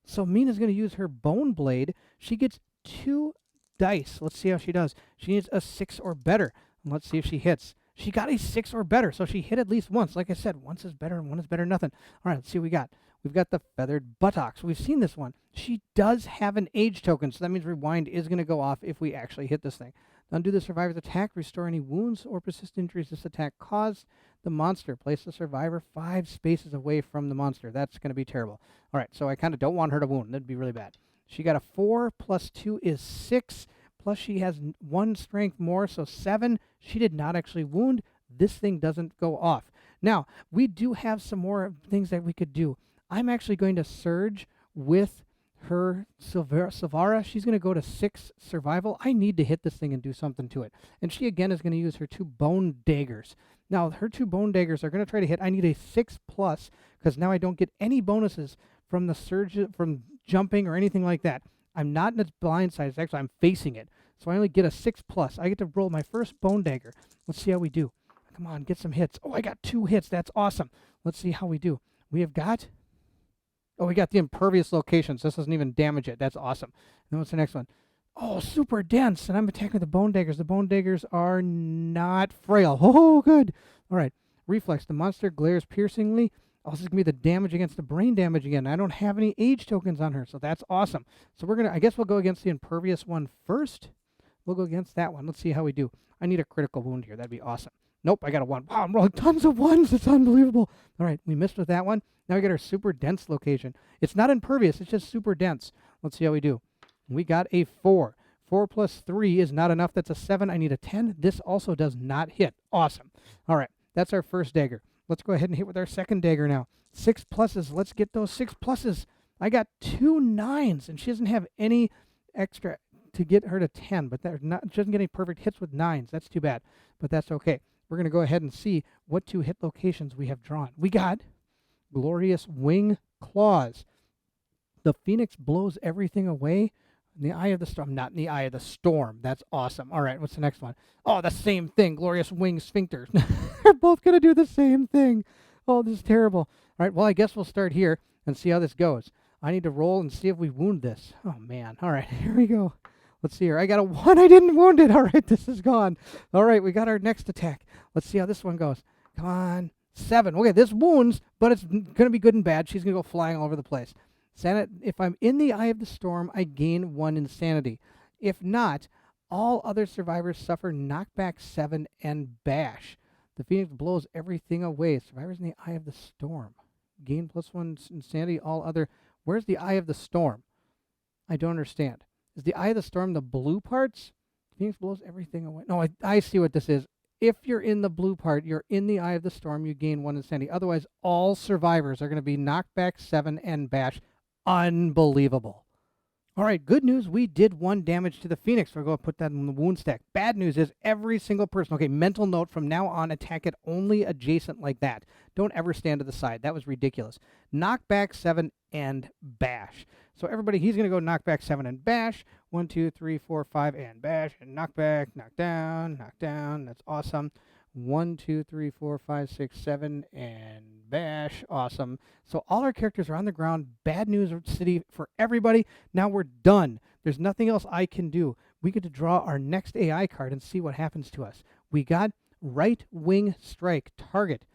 A: So Mina's going to use her bone blade. She gets 2 dice. Let's see how she does. She needs a 6 or better. And let's see if she hits. She got a 6 or better, so she hit at least once. Like I said, once is better and 1 is better than nothing. All right, let's see what we got. We've got the feathered buttocks. We've seen this one. She does have an age token, so that means rewind is going to go off if we actually hit this thing. Undo the survivor's attack, restore any wounds or persistent injuries this attack caused the monster. Place the survivor 5 spaces away from the monster. That's going to be terrible. All right, so I kind of don't want her to wound. That'd be really bad. She got a 4 + 2 is 6. Plus she has 1 strength more, so 7. She did not actually wound. This thing doesn't go off. Now, we do have some more things that we could do. I'm actually going to surge with her Sylvari. She's going to go to 6 survival. I need to hit this thing and do something to it. And she, again, is going to use her 2 bone daggers. Now, her 2 bone daggers are going to try to hit. I need a 6+ because now I don't get any bonuses from the surge, from jumping or anything like that. I'm not in its blind side. Actually, I'm facing it. So I only get a 6+. I get to roll my first bone dagger. Let's see how we do. Come on, get some hits. Oh, I got 2 hits. That's awesome. Let's see how we do. We have got... Oh, we got the impervious locations. This doesn't even damage it. That's awesome. And then what's the next one? Oh, super dense. And I'm attacking with the bone daggers. The bone daggers are not frail. Oh, good. All right. Reflex. The monster glares piercingly. Oh, this is going to be the damage against the brain damage again. I don't have any age tokens on her, so that's awesome. So we're going to, I guess we'll go against the impervious one first. We'll go against that one. Let's see how we do. I need a critical wound here. That'd be awesome. Nope, I got a 1. Wow, I'm rolling tons of 1s. It's unbelievable. All right, we missed with that one. Now we got our super dense location. It's not impervious. It's just super dense. Let's see how we do. We got a 4. 4 plus 3 is not enough. That's a 7. I need a 10. This also does not hit. Awesome. All right, that's our first dagger. Let's go ahead and hit with our second dagger now. 6 pluses. Let's get those 6 pluses. I got 2 9s, and she doesn't have any extra to get her to 10, but she doesn't get any perfect hits with 9s. That's too bad, but that's okay. We're going to go ahead and see what 2 hit locations we have drawn. We got Glorious Wing Claws. The Phoenix blows everything away. In the Eye of the Storm. Not in the Eye of the Storm. That's awesome. All right, what's the next one? Oh, the same thing. Glorious Wing Sphincter. They're both going to do the same thing. Oh, this is terrible. All right, well, I guess we'll start here and see how this goes. I need to roll and see if we wound this. Oh, man. All right, here we go. Let's see here. I got a 1. I didn't wound it. All right, this is gone. All right, we got our next attack. Let's see how this one goes. Come on. 7. Okay, this wounds, but it's going to be good and bad. She's going to go flying all over the place. If I'm in the Eye of the Storm, I gain 1 insanity. If not, all other survivors suffer knockback 7 and bash. The Phoenix blows everything away. Survivors in the Eye of the Storm. Gain +1 insanity, all other. Where's the Eye of the Storm? I don't understand. Is the Eye of the Storm the blue parts? Phoenix blows everything away. No, I see what this is. If you're in the blue part, you're in the Eye of the Storm, you gain 1 insanity. Otherwise, all survivors are going to be knockback 7 and bash. Unbelievable. All right, good news, we did 1 damage to the Phoenix. We're going to put that in the wound stack. Bad news is every single person, okay, mental note, from now on, attack it only adjacent like that. Don't ever stand to the side. That was ridiculous. Knockback 7 and bash. So everybody, he's going to go knockback 7 and bash. 1, 2, 3, 4, 5, and bash. And knockback, knockdown, knockdown. That's awesome. 1, 2, 3, 4, 5, 6, 7, and bash. Awesome. So all our characters are on the ground. Bad news city for everybody. Now we're done. There's nothing else I can do. We get to draw our next AI card and see what happens to us. We got Right Wing Strike. Target.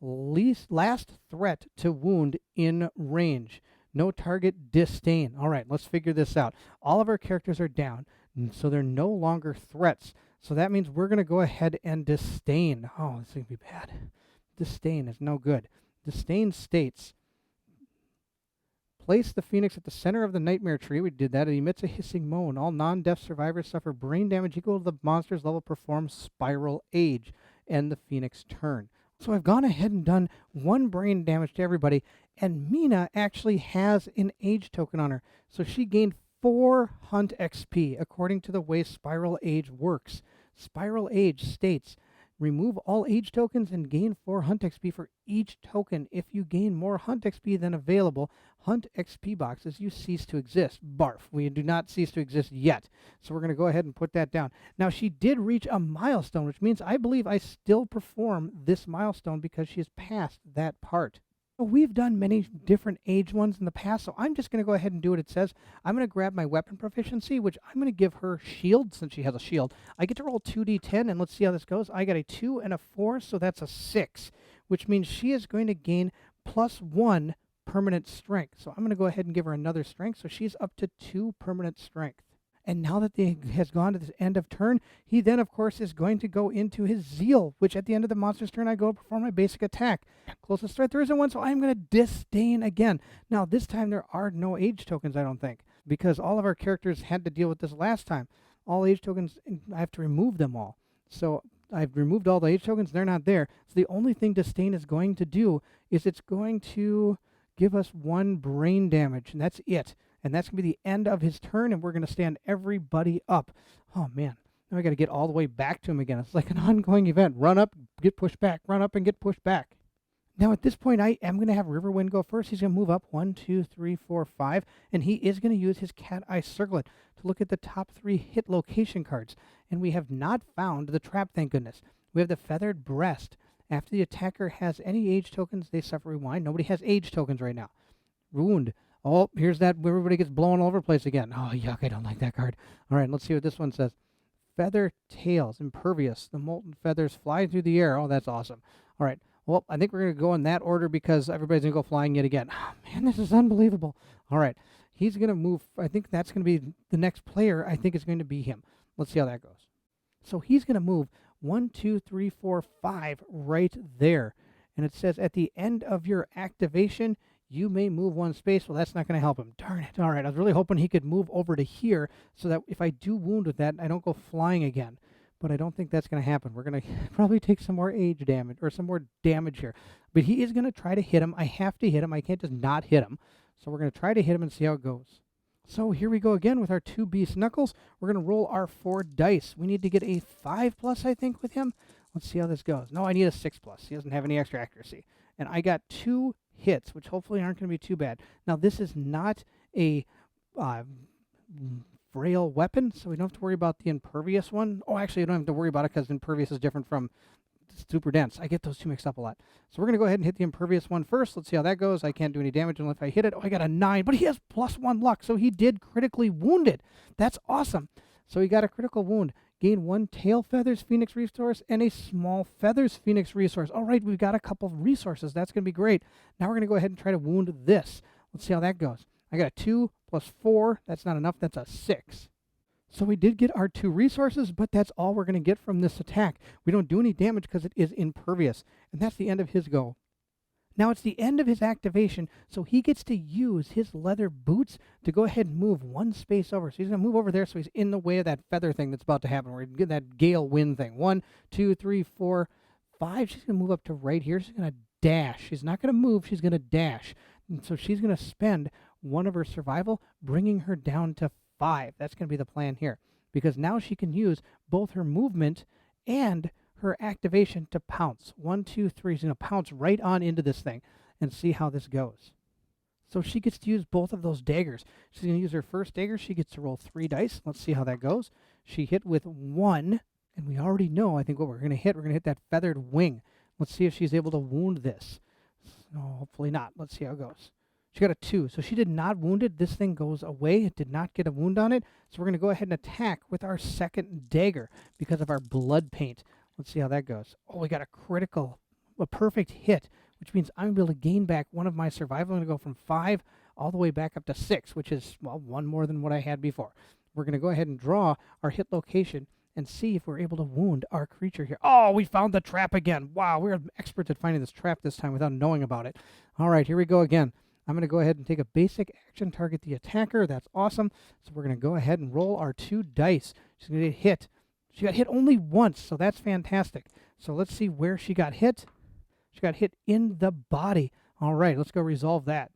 A: Last threat to wound in range. No target disdain. All right, let's figure this out. All of our characters are down, so they're no longer threats. So that means we're going to go ahead and disdain. Oh, this is going to be bad. Disdain is no good. Disdain states, place the Phoenix at the center of the nightmare tree. We did that. It emits a hissing moan. All non-deaf survivors suffer brain damage equal to the monster's level. Perform Spiral Age. End the Phoenix turn. So I've gone ahead and done 1 brain damage to everybody. And Mina actually has an age token on her. So she gained 4 Hunt XP, according to the way Spiral Age works. Spiral Age states, remove all age tokens and gain 4 Hunt XP for each token. If you gain more Hunt XP than available Hunt XP boxes, you cease to exist. Barf. We do not cease to exist yet. So we're going to go ahead and put that down. Now, she did reach a milestone, which means I believe I still perform this milestone because she has passed that part. We've done many different age ones in the past, so I'm just going to go ahead and do what it says. I'm going to grab my weapon proficiency, which I'm going to give her shield, since she has a shield. I get to roll 2d10, and let's see how this goes. I got a 2 and a 4, so that's a 6, which means she is going to gain +1 permanent strength. So I'm going to go ahead and give her another strength, so she's up to 2 permanent strength. And now that he has gone to the end of turn, he then, of course, is going to go into his Zeal, which at the end of the monster's turn, I go perform my basic attack. Closest threat, there isn't one, so I'm going to Disdain again. Now, this time there are no age tokens, I don't think, because all of our characters had to deal with this last time. All age tokens, I have to remove them all. So I've removed all the age tokens, they're not there. So the only thing Disdain is going to do is it's going to give us 1 brain damage, and that's it. And that's going to be the end of his turn, and we're going to stand everybody up. Oh, man. Now I got to get all the way back to him again. It's like an ongoing event. Run up, get pushed back. Run up and get pushed back. Now, at this point, I am going to have Riverwind go first. He's going to move up 1, 2, 3, 4, 5, and he is going to use his Cat Eye Circlet to look at the top 3 hit location cards. And we have not found the trap, thank goodness. We have the Feathered Breast. After the attacker has any age tokens, they suffer rewind. Nobody has age tokens right now. Wound. Oh, here's that. Everybody gets blown all over the place again. Oh, yuck. I don't like that card. All right, let's see what this one says. Feather Tails. Impervious. The molten feathers fly through the air. Oh, that's awesome. All right. Well, I think we're going to go in that order because everybody's going to go flying yet again. Oh, man, this is unbelievable. All right. He's going to move. I think that's going to be the next player. I think is going to be him. Let's see how that goes. So he's going to move 1, 2, 3, 4, 5 right there. And it says at the end of your activation, you may move 1 space. Well, that's not going to help him. Darn it. All right, I was really hoping he could move over to here so that if I do wound with that, I don't go flying again. But I don't think that's going to happen. We're going to probably take some more age damage, or some more damage here. But he is going to try to hit him. I have to hit him. I can't just not hit him. So we're going to try to hit him and see how it goes. So here we go again with our 2 Beast Knuckles. We're going to roll our 4 dice. We need to get a 5+, I think, with him. Let's see how this goes. No, I need a 6+. He doesn't have any extra accuracy. And I got 2 hits, which hopefully aren't going to be too bad. Now, this is not a frail weapon, so we don't have to worry about the impervious one. Oh, actually, I don't have to worry about it because impervious is different from super dense. I get those two mixed up a lot. So we're going to go ahead and hit the impervious one first. Let's see how that goes. I can't do any damage unless I hit it. Oh, I got a 9, but he has +1 luck, so he did critically wounded. That's awesome. So he got a critical wound. Gain 1 tail feathers Phoenix resource and a small feathers Phoenix resource. All right, we've got a couple of resources. That's going to be great. Now we're going to go ahead and try to wound this. Let's see how that goes. I got a 2 + 4. That's not enough. That's a 6. So we did get our 2 resources, but that's all we're going to get from this attack. We don't do any damage because it is impervious. And that's the end of his go. Now it's the end of his activation, so he gets to use his leather boots to go ahead and move 1 space over. So he's going to move over there so he's in the way of that feather thing that's about to happen. We're going to get that gale wind thing. 1, 2, 3, 4, 5. She's going to move up to right here. She's going to dash. She's not going to move. She's going to dash. And so she's going to spend 1 of her survival, bringing her down to 5. That's going to be the plan here. Because now she can use both her movement and her activation to pounce. 1, 2, 3. She's going to pounce right on into this thing and see how this goes. So she gets to use both of those daggers. She's going to use her first dagger. She gets to roll 3 dice. Let's see how that goes. She hit with 1, and we already know, I think, what we're going to hit. We're going to hit that feathered wing. Let's see if she's able to wound this. No, hopefully not. Let's see how it goes. She got a 2, so she did not wound it. This thing goes away. It did not get a wound on it. So we're going to go ahead and attack with our second dagger because of our blood paint. Let's see how that goes. Oh, we got a critical, a perfect hit, which means I'm able to gain back 1 of my survival. I'm going to go from 5 all the way back up to 6, which is, well, 1 more than what I had before. We're going to go ahead and draw our hit location and see if we're able to wound our creature here. Oh, we found the trap again. Wow, we're experts at finding this trap this time without knowing about it. All right, here we go again. I'm going to go ahead and take a basic action, target the attacker. That's awesome. So we're going to go ahead and roll our 2 dice. She's going to get hit. She got hit only once, so that's fantastic. So let's see where she got hit. She got hit in the body. All right, let's go resolve that.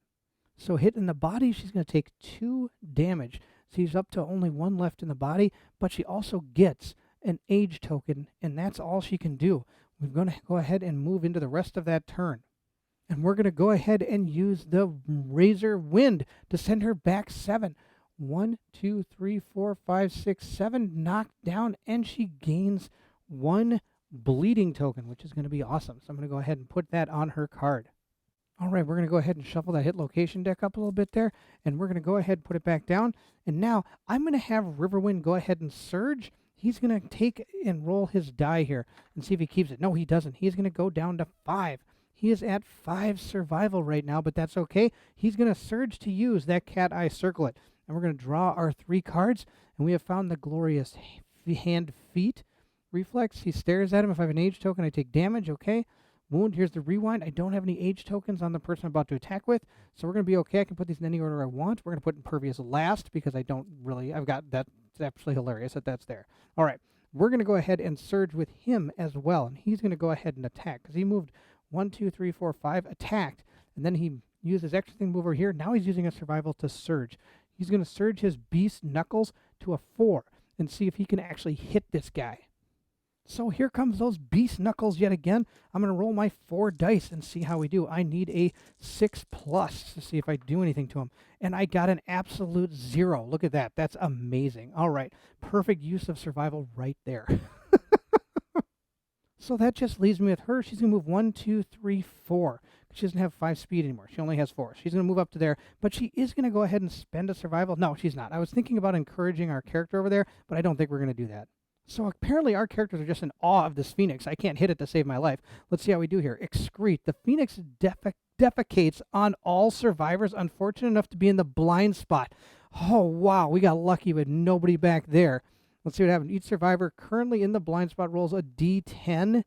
A: So hit in the body, she's going to take 2 damage. She's up to only 1 left in the body, but she also gets an age token, and that's all she can do. We're going to go ahead and move into the rest of that turn. And we're going to go ahead and use the Razor Wind to send her back 7. 1, 2, 3, 4, 5, 6, 7 knocked down, and she gains 1 bleeding token, which is going to be awesome. So I'm going to go ahead and put that on her card. All right, we're going to go ahead and shuffle that hit location deck up a little bit there, and we're going to go ahead and put it back down. And now I'm going to have Riverwind go ahead and surge. He's going to take and roll his die here and see if he keeps it. No, he doesn't. He's going to go down to 5. He is at 5 survival right now, but that's okay. He's going to surge to use that cat eye circlet. And we're going to draw our 3 cards, and we have found the glorious hand feet reflex. He stares at him. If I have an age token, I take damage. Okay. Wound. Here's the rewind. I don't have any age tokens on the person I'm about to attack with, so we're going to be okay. I can put these in any order I want. We're going to put impervious last because I don't really, I've got that. It's absolutely hilarious that that's there. All right. We're going to go ahead and surge with him as well, and he's going to go ahead and attack because he moved 1, 2, 3, 4, 5, attacked, and then he used his extra thing to move over here. Now he's using a survival to surge. He's going to surge his Beast Knuckles to a 4 and see if he can actually hit this guy. So here comes those Beast Knuckles yet again. I'm going to roll my 4 dice and see how we do. I need a 6+ to see if I do anything to him. And I got an absolute 0. Look at that. That's amazing. All right. Perfect use of survival right there. So that just leaves me with her. She's going to move 1, 2, 3, 4. She doesn't have 5 speed anymore. She only has 4. She's going to move up to there, but she is going to go ahead and spend a survival. No, she's not. I was thinking about encouraging our character over there, but I don't think we're going to do that. So apparently our characters are just in awe of this Phoenix. I can't hit it to save my life. Let's see how we do here. Excrete. The Phoenix defecates on all survivors unfortunate enough to be in the blind spot. Oh, wow. We got lucky with nobody back there. Let's see what happens. Each survivor currently in the blind spot rolls a d10.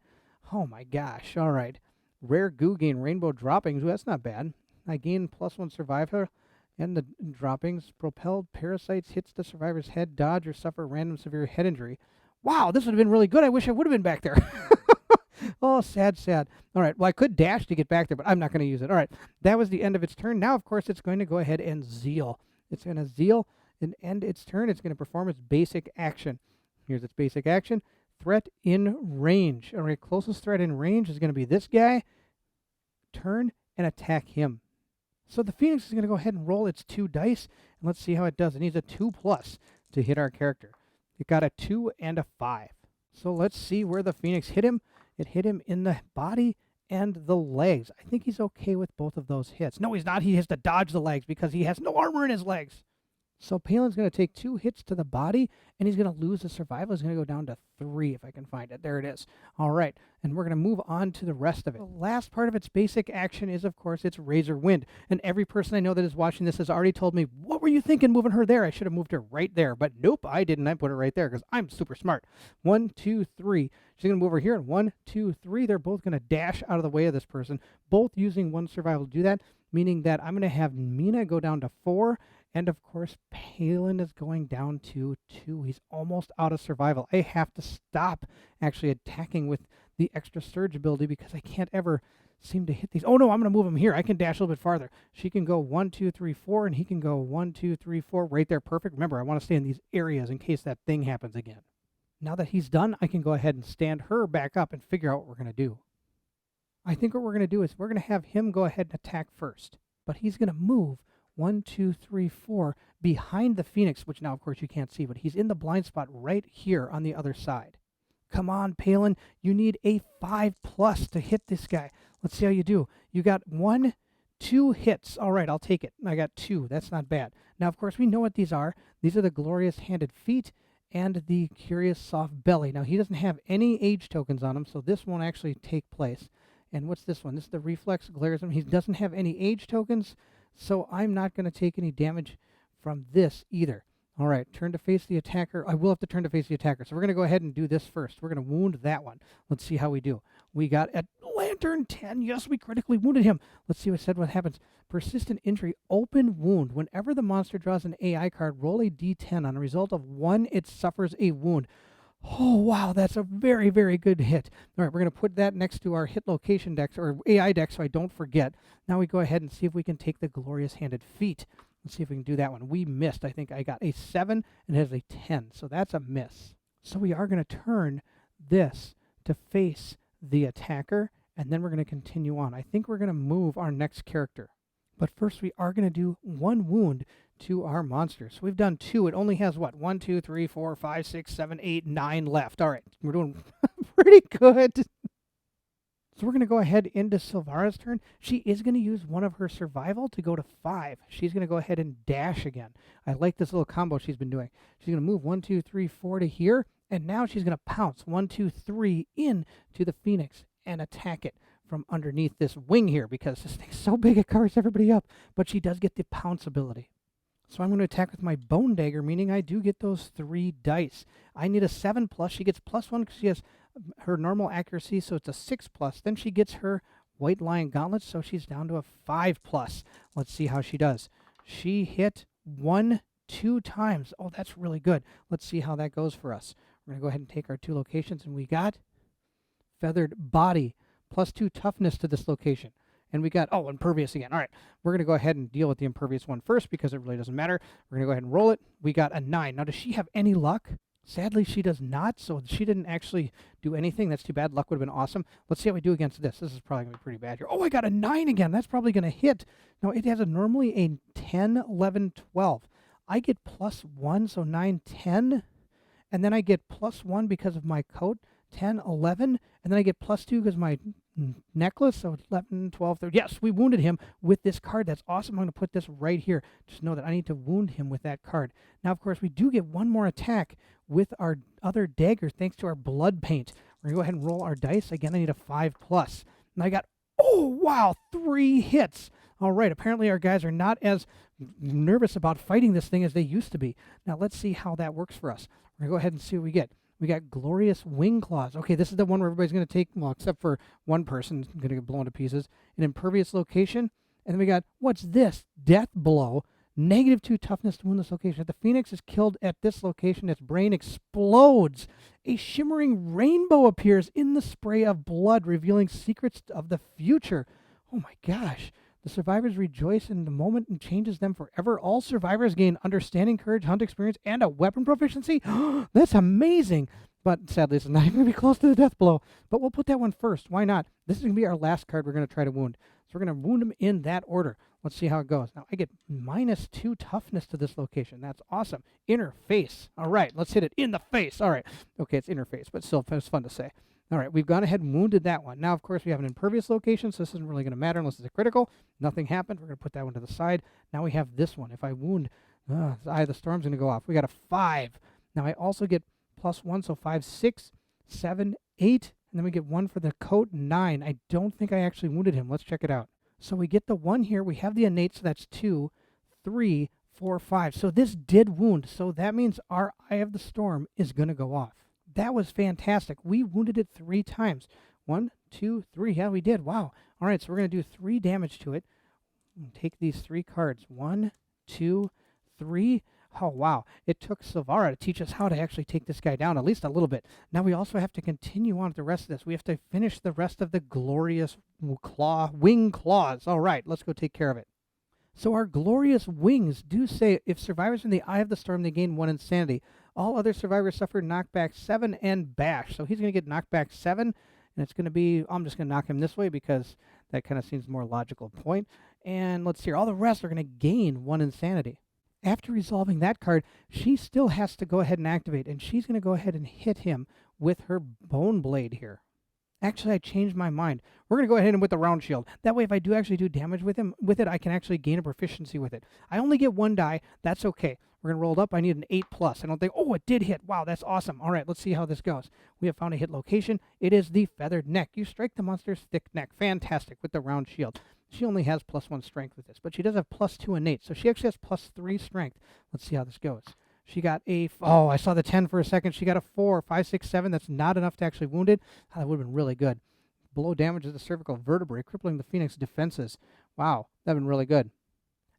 A: Oh my gosh. All right. Rare goo gain rainbow droppings. Ooh, that's not bad. I gain +1 survivor and the droppings. Propelled parasites hits the survivor's head, dodge, or suffer random severe head injury. Wow, this would have been really good. I wish I would have been back there. Oh, sad, sad. All right, well, I could dash to get back there, but I'm not going to use it. All right, that was the end of its turn. Now, of course, it's going to go ahead and zeal. It's going to zeal and end its turn. It's going to perform its basic action. Here's its basic action. Threat in range. All right, closest threat in range is going to be this guy. Turn and attack him. So the Phoenix is going to go ahead and roll its 2 dice, and let's see how it does. It needs a 2+ to hit our character. It got a 2 and a 5. So let's see where the Phoenix hit him. It hit him in the body and the legs. I think he's okay with both of those hits. No, he's not. He has to dodge the legs because he has no armor in his legs. So Palin's going to take 2 hits to the body, and he's going to lose the survival. He's going to go down to 3 if I can find it. There it is. All right, and we're going to move on to the rest of it. The last part of its basic action is, of course, its Razor Wind. And every person I know that is watching this has already told me, what were you thinking moving her there? I should have moved her right there. But nope, I didn't. I put her right there because I'm super smart. 1, 2, 3. She's going to move over here. And 1, 2, 3. They're both going to dash out of the way of this person, both using 1 survival to do that, meaning that I'm going to have Mina go down to 4. And, of course, Palin is going down to 2. He's almost out of survival. I have to stop actually attacking with the extra surge ability because I can't ever seem to hit these. Oh, no, I'm going to move him here. I can dash a little bit farther. She can go 1, 2, 3, 4, and he can go 1, 2, 3, 4 right there. Perfect. Remember, I want to stay in these areas in case that thing happens again. Now that he's done, I can go ahead and stand her back up and figure out what we're going to do. I think what we're going to do is we're going to have him go ahead and attack first. But he's going to move 1, 2, 3, 4 behind the Phoenix, which now, of course, you can't see, but he's in the blind spot right here on the other side. Come on, Palin. You need a 5+ to hit this guy. Let's see how you do. You got 1, 2 hits. All right, I'll take it. I got 2. That's not bad. Now, of course, we know what these are. These are the Glorious Handed Feet and the Curious Soft Belly. Now, he doesn't have any age tokens on him, so this won't actually take place. And what's this one? This is the Reflex Glarism. He doesn't have any age tokens, so I'm not going to take any damage from this either. All right, turn to face the attacker. I will have to turn to face the attacker. So we're going to go ahead and do this first. We're going to wound that one. Let's see how we do. We got a Lantern 10. Yes, we critically wounded him. Let's see what happens. Persistent injury, open wound. Whenever the monster draws an AI card, roll a d10. On a result of 1, it suffers a wound. Oh, wow, that's a very, very good hit. All right, we're going to put that next to our hit location deck, or AI deck, so I don't forget. Now we go ahead and see if we can take the Glorious Handed Feet. Let's see if we can do that one. We missed. I think I got a 7 and it has a 10, so that's a miss. So we are going to turn this to face the attacker, and then we're going to continue on. I think we're going to move our next character. But first, we are going to do 1 wound to our monster. So we've done 2. It only has, what, 1, 2, 3, 4, 5, 6, 7, 8, 9 left. All right, we're doing pretty good. So we're going to go ahead into Sylvari's turn. She is going to use 1 of her survival to go to 5. She's going to go ahead and dash again. I like this little combo she's been doing. She's going to move 1, 2, 3, 4 to here, and now she's going to pounce 1, 2, 3 in to the Phoenix and attack it from underneath this wing here because this thing's so big it covers everybody up. But she does get the pounce ability. So I'm going to attack with my Bone Dagger, meaning I do get those 3 dice. I need a 7+. She gets +1 because she has her normal accuracy, so it's a 6+. Then she gets her White Lion Gauntlet, so she's down to a 5+. Let's see how she does. She hit 1, 2 times. Oh, that's really good. Let's see how that goes for us. We're going to go ahead and take our 2 locations, and we got Feathered Body, +2 toughness to this location. And we got, oh, Impervious again. All right, we're going to go ahead and deal with the Impervious one first because it really doesn't matter. We're going to go ahead and roll it. We got a 9. Now, does she have any luck? Sadly, she does not, so she didn't actually do anything. That's too bad. Luck would have been awesome. Let's see how we do against this. This is probably going to be pretty bad here. Oh, I got a 9 again. That's probably going to hit. No, it has normally a 10, 11, 12. I get +1, so 9, 10. And then I get +1 because of my coat, 10, 11. And then I get +2 because my necklace, so 11, 12, 13. Yes, we wounded him with this card. That's awesome. I'm going to put this right here. Just know that I need to wound him with that card. Now, of course, we do get 1 more attack with our other dagger thanks to our blood paint. We're going to go ahead and roll our dice. Again, I need a 5+. And I got, oh, wow, 3 hits. All right, apparently our guys are not as nervous about fighting this thing as they used to be. Now, let's see how that works for us. We're going to go ahead and see what we get. We got Glorious Wing Claws. Okay, this is the one where everybody's going to take, well, except for one person going to get blown to pieces. An Impervious Location. And then we got, what's this? Death Blow. -2 toughness to wound this location. If the Phoenix is killed at this location, its brain explodes. A shimmering rainbow appears in the spray of blood, revealing secrets of the future. Oh my gosh. The survivors rejoice in the moment and changes them forever. All survivors gain understanding, courage, hunt experience, and a weapon proficiency. That's amazing. But sadly, this is not even going to be close to the death blow. But we'll put that one first. Why not? This is going to be our last card we're going to try to wound. So we're going to wound him in that order. Let's see how it goes. Now, I get -2 toughness to this location. That's awesome. Inner face. All right, let's hit it in the face. All right. Okay, it's inner face, but still it's fun to say. All right, we've gone ahead and wounded that one. Now, of course, we have an impervious location, so this isn't really going to matter unless it's a critical. Nothing happened. We're going to put that one to the side. Now we have this one. If I wound, the Eye of the Storm's going to go off. We got a 5. Now, I also get +1, so 5, 6, 7, 8, and then we get 1 for the coat, 9. I don't think I actually wounded him. Let's check it out. So we get the 1 here. We have the innate, so that's 2, 3, 4, 5. So this did wound. So that means our Eye of the Storm is going to go off. That was fantastic. We wounded it 3 times. 1, 2, 3. Yeah, we did. Wow. All right, so we're going to do 3 damage to it. Take these 3 cards. 1, 2, 3. Oh, wow. It took Sylvari to teach us how to actually take this guy down, at least a little bit. Now we also have to continue on with the rest of this. We have to finish the rest of the glorious wing claws. All right, let's go take care of it. So our glorious wings do say if survivors in the Eye of the Storm, they gain 1 insanity. All other survivors suffer knockback 7 and bash. So he's going to get knockback 7, and it's going to be, I'm just going to knock him this way because that kind of seems more logical point. And let's see here, all the rest are going to gain 1 insanity. After resolving that card, she still has to go ahead and activate, and she's going to go ahead and hit him with her Bone Blade here. Actually, I changed my mind. We're going to go ahead and with the round shield. That way, if I do actually do damage with it, I can actually gain a proficiency with it. I only get 1 die. That's okay. We're going to roll it up. I need an 8+. I don't think, oh, it did hit. Wow, that's awesome. All right, let's see how this goes. We have found a hit location. It is the feathered neck. You strike the monster's thick neck. Fantastic with the round shield. She only has +1 strength with this, but she does have +2 innate, so she actually has +3 strength. Let's see how this goes. She got a, oh, I saw the 10 for a second. She got a 4, 5, 6, 7. That's not enough to actually wound it. Oh, that would have been really good. Below damages the cervical vertebrae, crippling the Phoenix defenses. Wow, that would have been really good.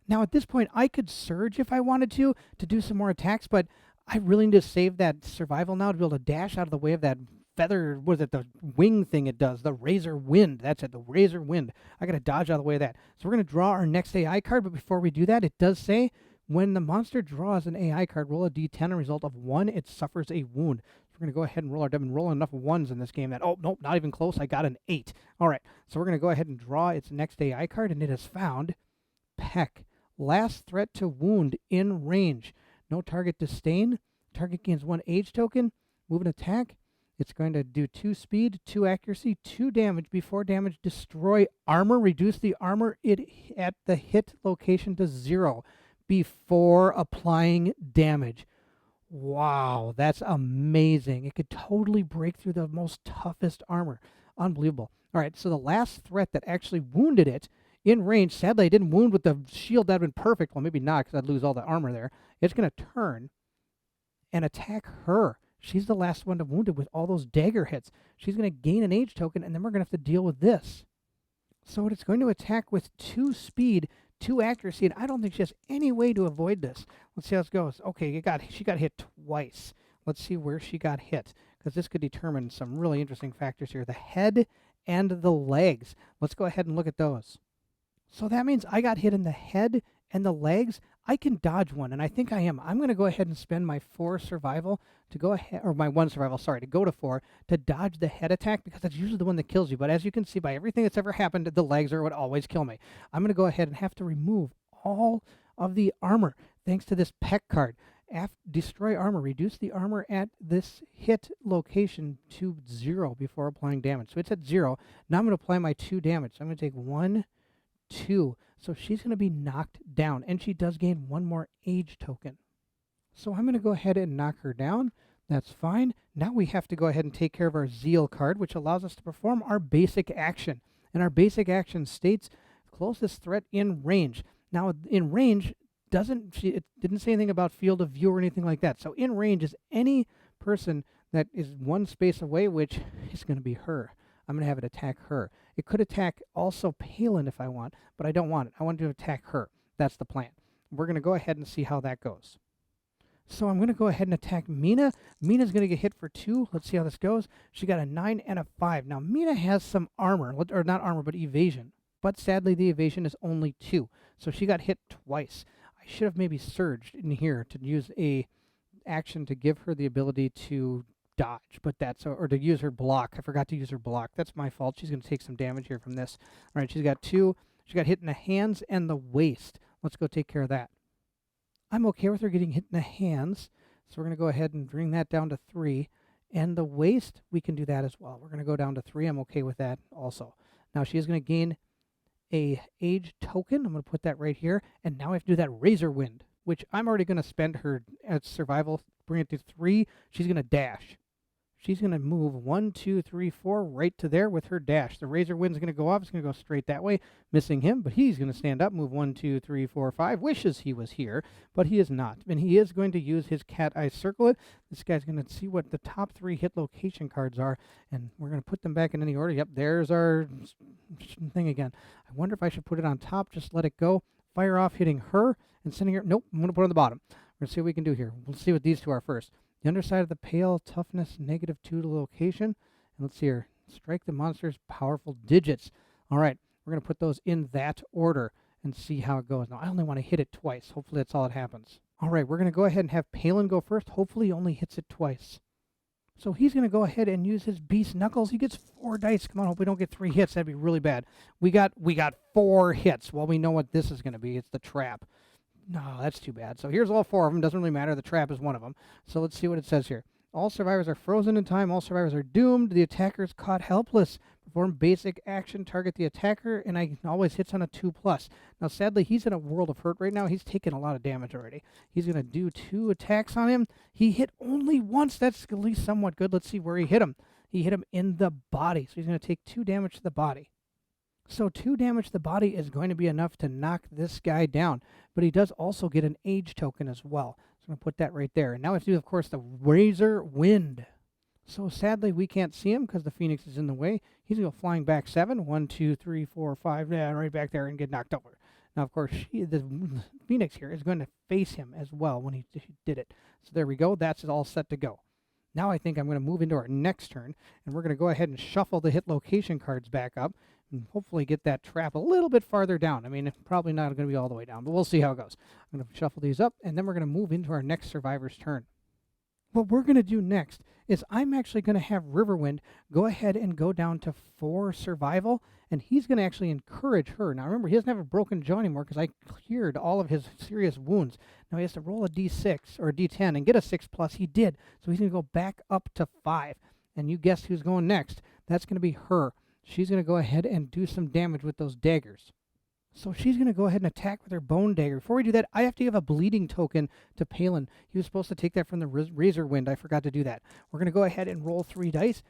A: Now, at this point, I could surge if I wanted to do some more attacks, but I really need to save that survival now to be able to dash out of the way of that feather, what is it, the wing thing it does, the Razor Wind. That's it, the Razor Wind. I got to dodge out of the way of that. So we're going to draw our next AI card, but before we do that, it does say, when the monster draws an AI card, roll a d10, a result of 1, it suffers a wound. So we're going to go ahead and roll our, I've been rolling enough 1s in this game that, oh, nope, not even close, I got an 8. All right, so we're going to go ahead and draw its next AI card, and it has found Peck. Last threat to wound in range. No target disdain. Target gains 1 age token. Move an attack. It's going to do 2 speed, 2 accuracy, 2 damage. Before damage, destroy armor. Reduce the armor at the hit location to 0 before applying damage. Wow, that's amazing. It could totally break through the most toughest armor. Unbelievable. All right, so the last threat that actually wounded it in range, sadly, I didn't wound with the shield. That would have been perfect. Well, maybe not because I'd lose all the armor there. It's going to turn and attack her. She's the last one to wound it with all those dagger hits. She's going to gain an age token, and then we're going to have to deal with this. So it's going to attack with 2 speed, 2 accuracy, and I don't think she has any way to avoid this. Let's see how this goes. Okay, she got hit twice. Let's see where she got hit, because this could determine some really interesting factors here. The head and the legs. Let's go ahead and look at those. So that means I got hit in the head and the legs. I can dodge one, and I think I am. I'm going to go ahead and spend my 4 survival to go ahead, or my 1 survival, sorry, to go to 4 to dodge the head attack, because that's usually the one that kills you. But as you can see by everything that's ever happened, the legs are what always kill me. I'm going to go ahead and have to remove all of the armor thanks to this Peck card. Destroy armor. Reduce the armor at this hit location to 0 before applying damage. So it's at 0. Now I'm going to apply my 2 damage. So I'm going to take 1, 2. So she's going to be knocked down, and she does gain 1 more age token. So I'm going to go ahead and knock her down. That's fine. Now we have to go ahead and take care of our Zeal card, which allows us to perform our basic action. And our basic action states closest threat in range. Now, in range, it didn't say anything about field of view or anything like that. So in range is any person that is one space away, which is going to be her. I'm going to have it attack her. It could attack also Palin if I want, but I don't want it. I want to attack her. That's the plan. We're going to go ahead and see how that goes. So I'm going to go ahead and attack Mina. Mina's going to get hit for 2. Let's see how this goes. She got a 9 and a 5. Now, Mina has some armor, or not armor, but evasion. But sadly, the evasion is only 2. So she got hit twice. I should have maybe surged in here to use a action to give her the ability to dodge, but or to use her block. I forgot to use her block. That's my fault. She's going to take some damage here from this. All right, she's got 2. She got hit in the hands and the waist. Let's go take care of that. I'm okay with her getting hit in the hands, so we're going to go ahead and bring that down to 3. And the waist, we can do that as well. We're going to go down to 3. I'm okay with that also. Now she is going to gain a age token. I'm going to put that right here. And now I have to do that Razor Wind, which I'm already going to spend her at survival, bring it to 3. She's going to dash. She's going to move 1, 2, 3, 4 right to there with her dash. The Razor Wind's going to go off. It's going to go straight that way, missing him. But he's going to stand up, move 1, 2, 3, 4, 5. Wishes he was here, but he is not. And he is going to use his cat eye circlet. This guy's going to see what the top 3 hit location cards are, and we're going to put them back in any order. Yep, there's our thing again. I wonder if I should put it on top, just let it go. Fire off hitting her and sending her. Nope, I'm going to put it on the bottom. We're going to see what we can do here. We'll see what these 2 are first. The underside of the pale, toughness, -2 to location. And let's see here. Strike the monster's powerful digits. All right, we're going to put those in that order and see how it goes. Now, I only want to hit it twice. Hopefully, that's all that happens. All right, we're going to go ahead and have Palin go first. Hopefully, he only hits it twice. So he's going to go ahead and use his Beast Knuckles. He gets 4 dice. Come on, hope we don't get 3 hits. That'd be really bad. We got 4 hits. Well, we know what this is going to be. It's the trap. No, that's too bad. So here's all 4 of them. Doesn't really matter. The trap is one of them. So let's see what it says here. All survivors are frozen in time. All survivors are doomed. The attacker is caught helpless. Perform basic action. Target the attacker. And I always hits on a 2+. Now, sadly, he's in a world of hurt right now. He's taken a lot of damage already. He's going to do 2 attacks on him. He hit only once. That's at least somewhat good. Let's see where he hit him. He hit him in the body. So he's going to take 2 damage to the body. So 2 damage to the body is going to be enough to knock this guy down. But he does also get an age token as well. So I'm going to put that right there. And now we have to do, of course, the Razor Wind. So sadly, we can't see him because the Phoenix is in the way. He's going to go flying back 7. 1, 2, 3, 4, 5. Yeah, right back there and get knocked over. Now, of course, the Phoenix here is going to face him as well when he did it. So there we go. That's all set to go. Now I think I'm going to move into our next turn. And we're going to go ahead and shuffle the hit location cards back up. And hopefully get that trap a little bit farther down. I mean, it's probably not going to be all the way down, but we'll see how it goes. I'm going to shuffle these up, and then we're going to move into our next survivor's turn. What we're going to do next is I'm actually going to have Riverwind go ahead and go down to 4 survival, and he's going to actually encourage her. Now, remember, he doesn't have a broken jaw anymore because I cleared all of his serious wounds. Now, he has to roll a d6 or a d10 and get a 6+. He did, so he's going to go back up to 5. And you guessed who's going next. That's going to be her. She's going to go ahead and do some damage with those daggers. So she's going to go ahead and attack with her bone dagger. Before we do that, I have to give a bleeding token to Palin. He was supposed to take that from the Razor Wind. I forgot to do that. We're going to go ahead and roll 3 dice.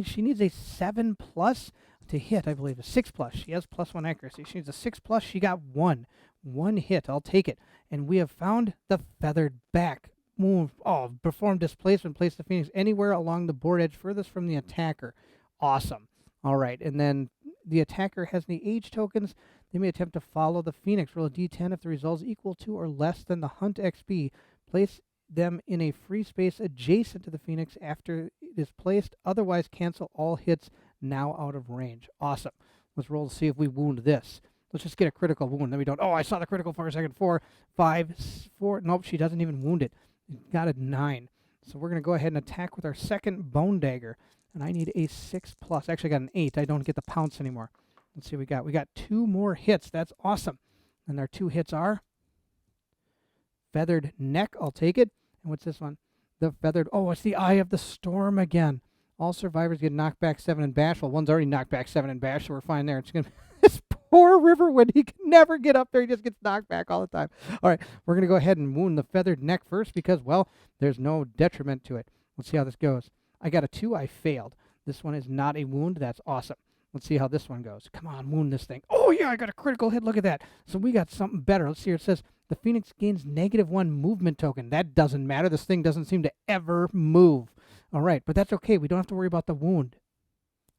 A: She needs a 7+ to hit, I believe. A 6+. She has +1 accuracy. She needs a 6+. She got 1. 1 hit. I'll take it. And we have found the feathered back. Move. Oh, perform displacement. Place the Phoenix anywhere along the board edge furthest from the attacker. Awesome. All right, and then the attacker has the age tokens. They may attempt to follow the Phoenix. Roll a d10 if the result is equal to or less than the Hunt XP. Place them in a free space adjacent to the Phoenix after it is placed. Otherwise, cancel all hits now out of range. Awesome. Let's roll to see if we wound this. Let's just get a critical wound. Then we don't. Oh, I saw the critical for a second. 4, 5, 4. Nope, she doesn't even wound it. Got a 9. So we're going to go ahead and attack with our second bone dagger. And I need a 6+. Actually, I got an 8. I don't get the pounce anymore. Let's see what we got. We got 2 more hits. That's awesome. And our 2 hits are Feathered Neck. I'll take it. And what's this one? The Feathered... Oh, it's the Eye of the Storm again. All survivors get knocked back 7 in bash. Well, one's already knocked back 7 in bash, so we're fine there. It's going to... This poor Riverwind. He can never get up there. He just gets knocked back all the time. All right. We're going to go ahead and wound the Feathered Neck first because, well, there's no detriment to it. Let's see how this goes. I got a 2. I failed. This one is not a wound. That's awesome. Let's see how this one goes. Come on, wound this thing. Oh, yeah, I got a critical hit. Look at that. So we got something better. Let's see here. It says the Phoenix gains -1 movement token. That doesn't matter. This thing doesn't seem to ever move. All right, but that's okay. We don't have to worry about the wound.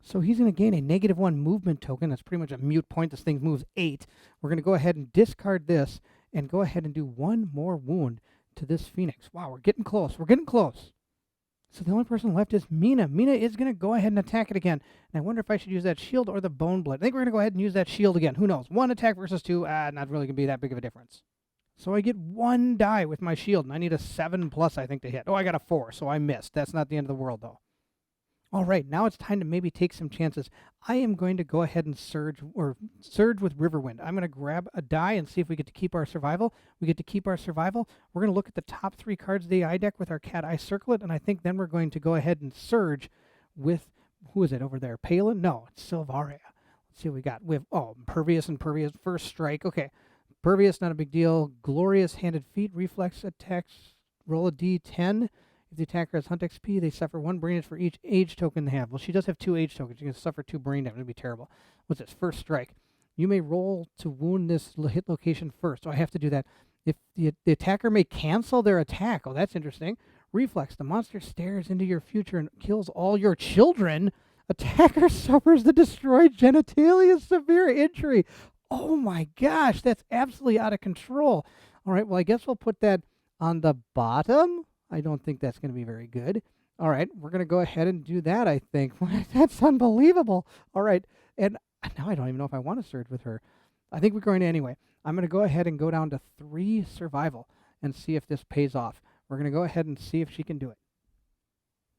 A: So he's going to gain a -1 movement token. That's pretty much a mute point. This thing moves 8. We're going to go ahead and discard this and go ahead and do one more wound to this Phoenix. Wow, we're getting close. We're getting close. So the only person left is Mina. Mina is going to go ahead and attack it again. And I wonder if I should use that shield or the bone blade. I think we're going to go ahead and use that shield again. Who knows? 1 attack versus 2. Not really going to be that big of a difference. So I get 1 die with my shield, and I need a 7+, I think, to hit. Oh, I got a 4, so I missed. That's not the end of the world, though. All right, now it's time to maybe take some chances. I am going to go ahead and surge with Riverwind. I'm going to grab a die and see if we get to keep our survival. We get to keep our survival. We're going to look at the top 3 cards of the AI deck with our cat eye circlet, and I think then we're going to go ahead and surge with, who is it over there? Palin? No, it's Sylvari. Let's see what we got. We have, Impervious and Pervious. First strike. Okay, Pervious, not a big deal. Glorious Handed Feet. Reflex attacks. Roll a D10. If the attacker has Hunt XP, they suffer 1 brain damage for each age token they have. Well, she does have 2 age tokens. She can suffer 2 brain damage. It would be terrible. What's this? First strike. You may roll to wound this hit location first. So I have to do that. If the attacker may cancel their attack. Oh, that's interesting. Reflex. The monster stares into your future and kills all your children. Attacker suffers the destroyed genitalia severe injury. Oh my gosh, that's absolutely out of control. All right, well, I guess we'll put that on the bottom. I don't think that's going to be very good. All right, we're going to go ahead and do that, I think. That's unbelievable. All right, and now I don't even know if I want to surge with her. I think we're going to anyway. I'm going to go ahead and go down to 3 survival and see if this pays off. We're going to go ahead and see if she can do it.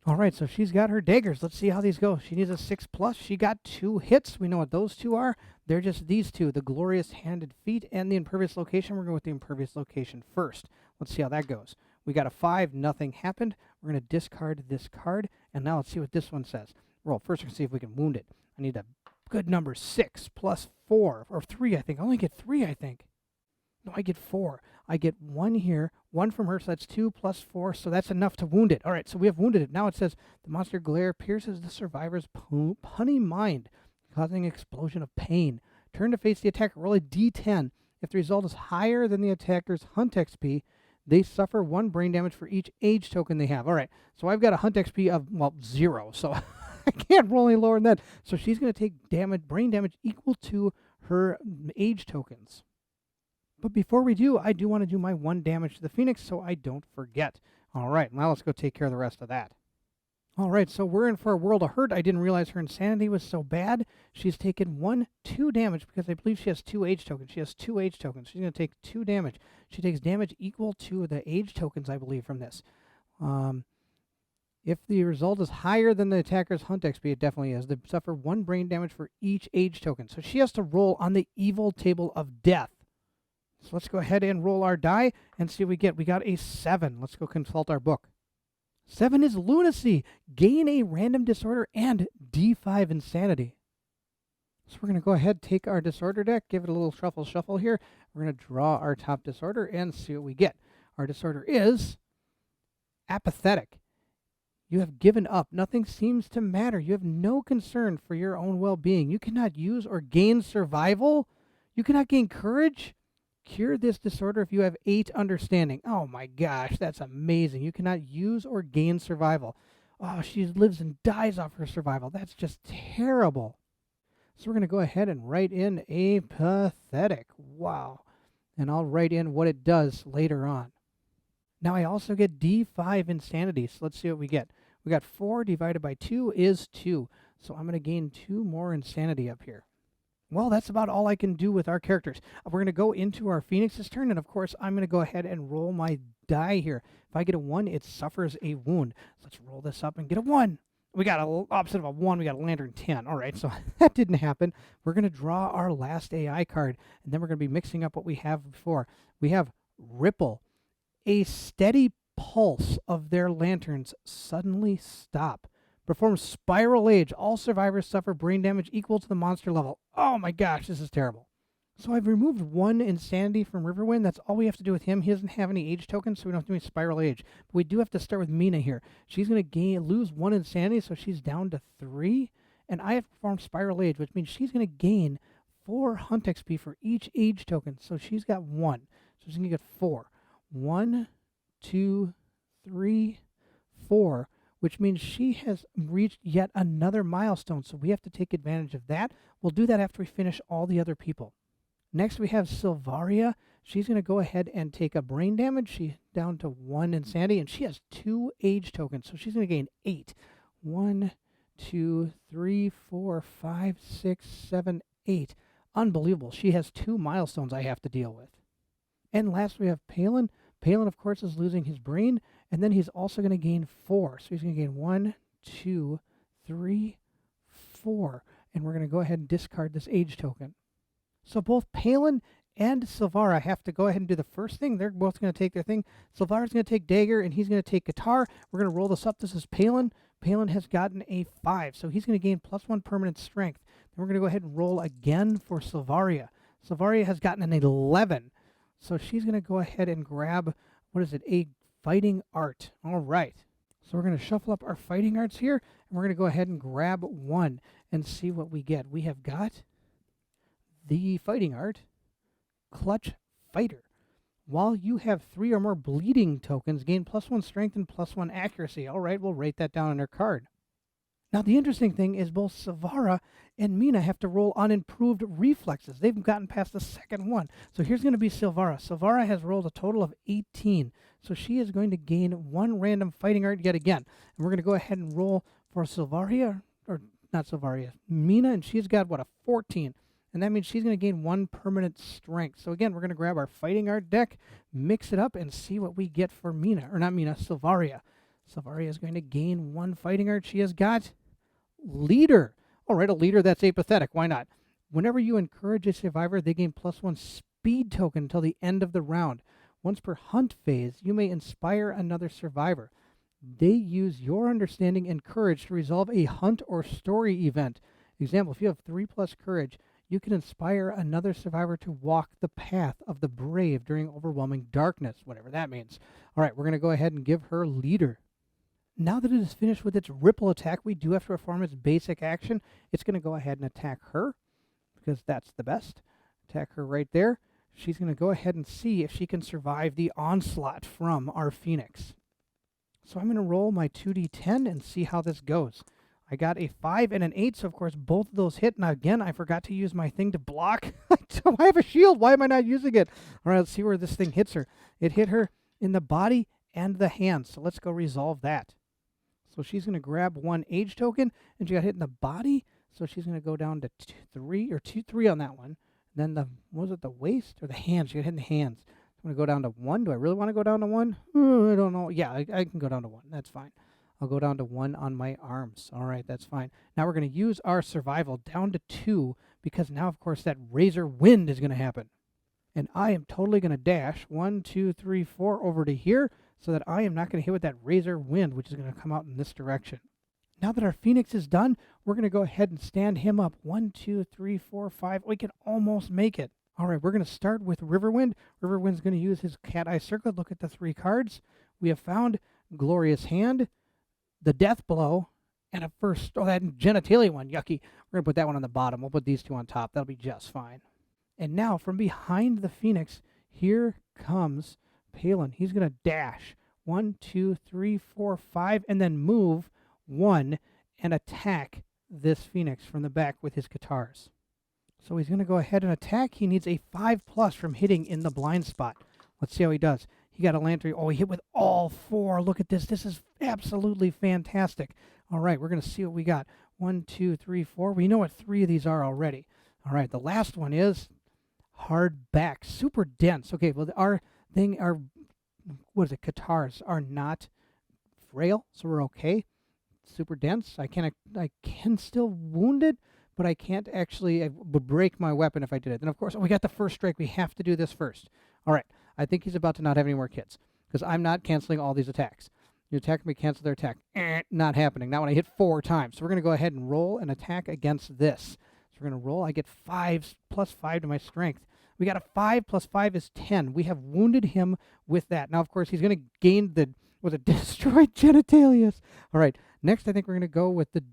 A: All right, so she's got her daggers. Let's see how these go. She needs a 6+. She got 2 hits. We know what those 2 are. They're just these 2, the Glorious Handed Feet and the Impervious Location. We're going with the Impervious Location first. Let's see how that goes. We got a 5. Nothing happened. We're going to discard this card. And now let's see what this one says. Roll. First, we're going to see if we can wound it. I need a good number. 6 + 4. Or 3, I think. I only get 3, I think. No, I get 4. I get 1 here, 1 from her, so that's 2 + 4, so that's enough to wound it. All right, so we have wounded it. Now it says, the monster glare pierces the survivor's punny mind, causing an explosion of pain. Turn to face the attacker. Roll a D10. If the result is higher than the attacker's Hunt XP, they suffer 1 brain damage for each age token they have. All right, so I've got a Hunt XP of, 0, so I can't roll any lower than that. So she's going to take brain damage equal to her age tokens. But before we do, I do want to do my 1 damage to the Phoenix so I don't forget. All right, now let's go take care of the rest of that. All right, so we're in for a world of hurt. I didn't realize her insanity was so bad. She's taken 2 damage because I believe she has 2 age tokens. She has 2 age tokens. She's going to take 2 damage. She takes damage equal to the age tokens, I believe, from this. If the result is higher than the attacker's Hunt XP, it definitely is. They suffer 1 brain damage for each age token. So she has to roll on the evil table of death. So let's go ahead and roll our die and see what we get. We got a 7. Let's go consult our book. 7 is lunacy. Gain a random disorder and D5 insanity. So we're going to go ahead, take our disorder deck, give it a little shuffle here. We're going to draw our top disorder and see what we get. Our disorder is apathetic. You have given up. Nothing seems to matter. You have no concern for your own well-being. You cannot use or gain survival. You cannot gain courage. Cure this disorder if you have 8 understanding. Oh my gosh, that's amazing. You cannot use or gain survival. Oh, she lives and dies off her survival. That's just terrible. So we're going to go ahead and write in apathetic. Wow. And I'll write in what it does later on. Now I also get D5 insanity. So let's see what we get. We got 4 divided by 2 is 2. So I'm going to gain 2 more insanity up here. Well, that's about all I can do with our characters. We're going to go into our Phoenix's turn, and of course, I'm going to go ahead and roll my die here. If I get a 1, it suffers a wound. So let's roll this up and get a 1. We got a opposite of a 1, we got a Lantern 10. All right, so that didn't happen. We're going to draw our last AI card, and then we're going to be mixing up what we have before. We have Ripple. A steady pulse of their lanterns suddenly stop. Performs Spiral Age. All survivors suffer brain damage equal to the monster level. Oh my gosh, this is terrible. So I've removed 1 insanity from Riverwind. That's all we have to do with him. He doesn't have any age tokens, so we don't have to do any Spiral Age. But we do have to start with Mina here. She's going to lose 1 insanity, so she's down to 3. And I have performed Spiral Age, which means she's going to gain 4 Hunt XP for each age token. So she's got 1. So she's going to get 4. 1, 2, 3, 4, which means she has reached yet another milestone. So we have to take advantage of that. We'll do that after we finish all the other people. Next, we have Sylvaria. She's going to go ahead and take a brain damage. She's down to 1 insanity, and she has 2 age tokens. So she's going to gain 8. 1, 2, 3, 4, 5, 6, 7, 8. Unbelievable. She has 2 milestones I have to deal with. And last, we have Palin. Palin, of course, is losing his brain, and then he's also going to gain 4. So he's going to gain 1, 2, 3, 4. And we're going to go ahead and discard this age token. So both Palin and Sylvari have to go ahead and do the first thing. They're both going to take their thing. Sylvari's going to take Dagger, and he's going to take Guitar. We're going to roll this up. This is Palin. Palin has gotten a 5, so he's going to gain +1 permanent strength. Then we're going to go ahead and roll again for Sylvaria. Sylvaria has gotten an 11, so she's going to go ahead and grab, what is it, a Fighting Art. All right. So we're going to shuffle up our Fighting Arts here, and we're going to go ahead and grab 1 and see what we get. We have got the Fighting Art, Clutch Fighter. While you have 3 or more bleeding tokens, gain +1 strength and +1 accuracy. All right, we'll write that down on our card. Now, the interesting thing is both Sylvari and Mina have to roll on improved reflexes. They've gotten past the second one. So here's going to be Sylvari. Sylvari has rolled a total of 18. So she is going to gain 1 random Fighting Art yet again. And we're going to go ahead and roll for Sylvaria, or not Sylvaria, Mina, and she's got, what, a 14. And that means she's going to gain 1 permanent strength. So again, we're going to grab our Fighting Art deck, mix it up, and see what we get for Mina. Or not Mina, Sylvaria. Sylvaria is going to gain 1 Fighting Art. She has got Leader. All right, a Leader, that's apathetic. Why not? Whenever you encourage a survivor, they gain +1 speed token until the end of the round. Once per hunt phase, you may inspire another survivor. They use your understanding and courage to resolve a hunt or story event. Example, if you have 3+ courage, you can inspire another survivor to walk the path of the brave during overwhelming darkness, whatever that means. All right, we're going to go ahead and give her Leader. Now that it is finished with its ripple attack, we do have to perform its basic action. It's going to go ahead and attack her, because that's the best. Attack her right there. She's going to go ahead and see if she can survive the onslaught from our Phoenix. So I'm going to roll my 2d10 and see how this goes. I got a 5 and an 8, so of course both of those hit. Now again, I forgot to use my thing to block. I have a shield. Why am I not using it? All right, let's see where this thing hits her. It hit her in the body and the hands. So let's go resolve that. So she's going to grab 1 age token, and she got hit in the body. So she's going to go down to 3 on that one. Then was it the waist or the hands? She got hit in the hands. I'm going to go down to 1. Do I really want to go down to 1? I don't know. Yeah, I can go down to 1. That's fine. I'll go down to 1 on my arms. All right, that's fine. Now we're going to use our survival down to 2, because now, of course, that razor wind is going to happen. And I am totally going to dash 1, 2, 3, 4 over to here, so that I am not going to hit with that razor wind, which is going to come out in this direction. Now that our Phoenix is done, we're going to go ahead and stand him up. 1, 2, 3, 4, 5. We can almost make it. All right, we're going to start with Riverwind. Riverwind's going to use his cat eye circle. Look at the 3 cards. We have found Glorious Hand, the Death Blow, and a first, that genitalia one, yucky. We're going to put that one on the bottom. We'll put these 2 on top. That'll be just fine. And now, from behind the Phoenix, here comes Palin. He's going to dash 1, 2, 3, 4, 5, and then move 1 and attack this Phoenix from the back with his guitars. So he's going to go ahead and attack. He needs a 5+ from hitting in the blind spot. Let's see how he does. He got a lantern. Oh, he hit with all 4. Look at this. This is absolutely fantastic. All right, we're going to see what we got. 1, 2, 3, 4. We know what 3 of these are already. All right, the last one is Hard Back. Super dense. Okay, well, our guitars are not frail, so we're okay. Super dense. I can still wound it, but I can't actually, I would break my weapon if I did it. And of course, we got the first strike. We have to do this first. All right, I think he's about to not have any more kits, because I'm not canceling all these attacks. You attack me, cancel their attack. Not happening. Not when I hit 4 times. So we're going to go ahead and roll an attack against this. So we're going to roll. I get 5 plus 5 to my strength. We got a 5 plus 5 is 10. We have wounded him with that. Now, of course, he's going to gain the, destroyed genitalias. All right, next I think we're going to go with the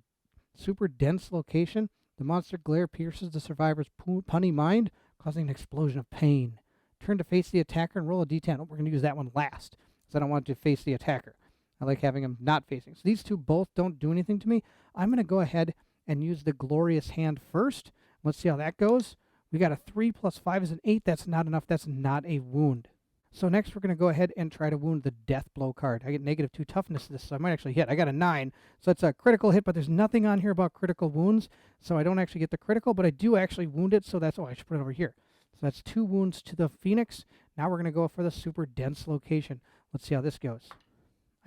A: Super dense location. The monster glare pierces the survivor's punny mind, causing an explosion of pain. Turn to face the attacker and roll a d10. Oh, we're going to use that one last, because I don't want to face the attacker. I like having him not facing. So these two both don't do anything to me. I'm going to go ahead and use the glorious hand first. Let's see how that goes. We got a 3 plus 5 is an 8. That's not enough. That's not a wound. So next we're going to go ahead and try to wound the death blow card. I get -2 toughness to this, so I might actually hit. I got a 9, so it's a critical hit, but there's nothing on here about critical wounds, so I don't actually get the critical, but I do actually wound it, so that's, oh, I should put it over here. So that's 2 wounds to the Phoenix. Now we're going to go for the super dense location. Let's see how this goes.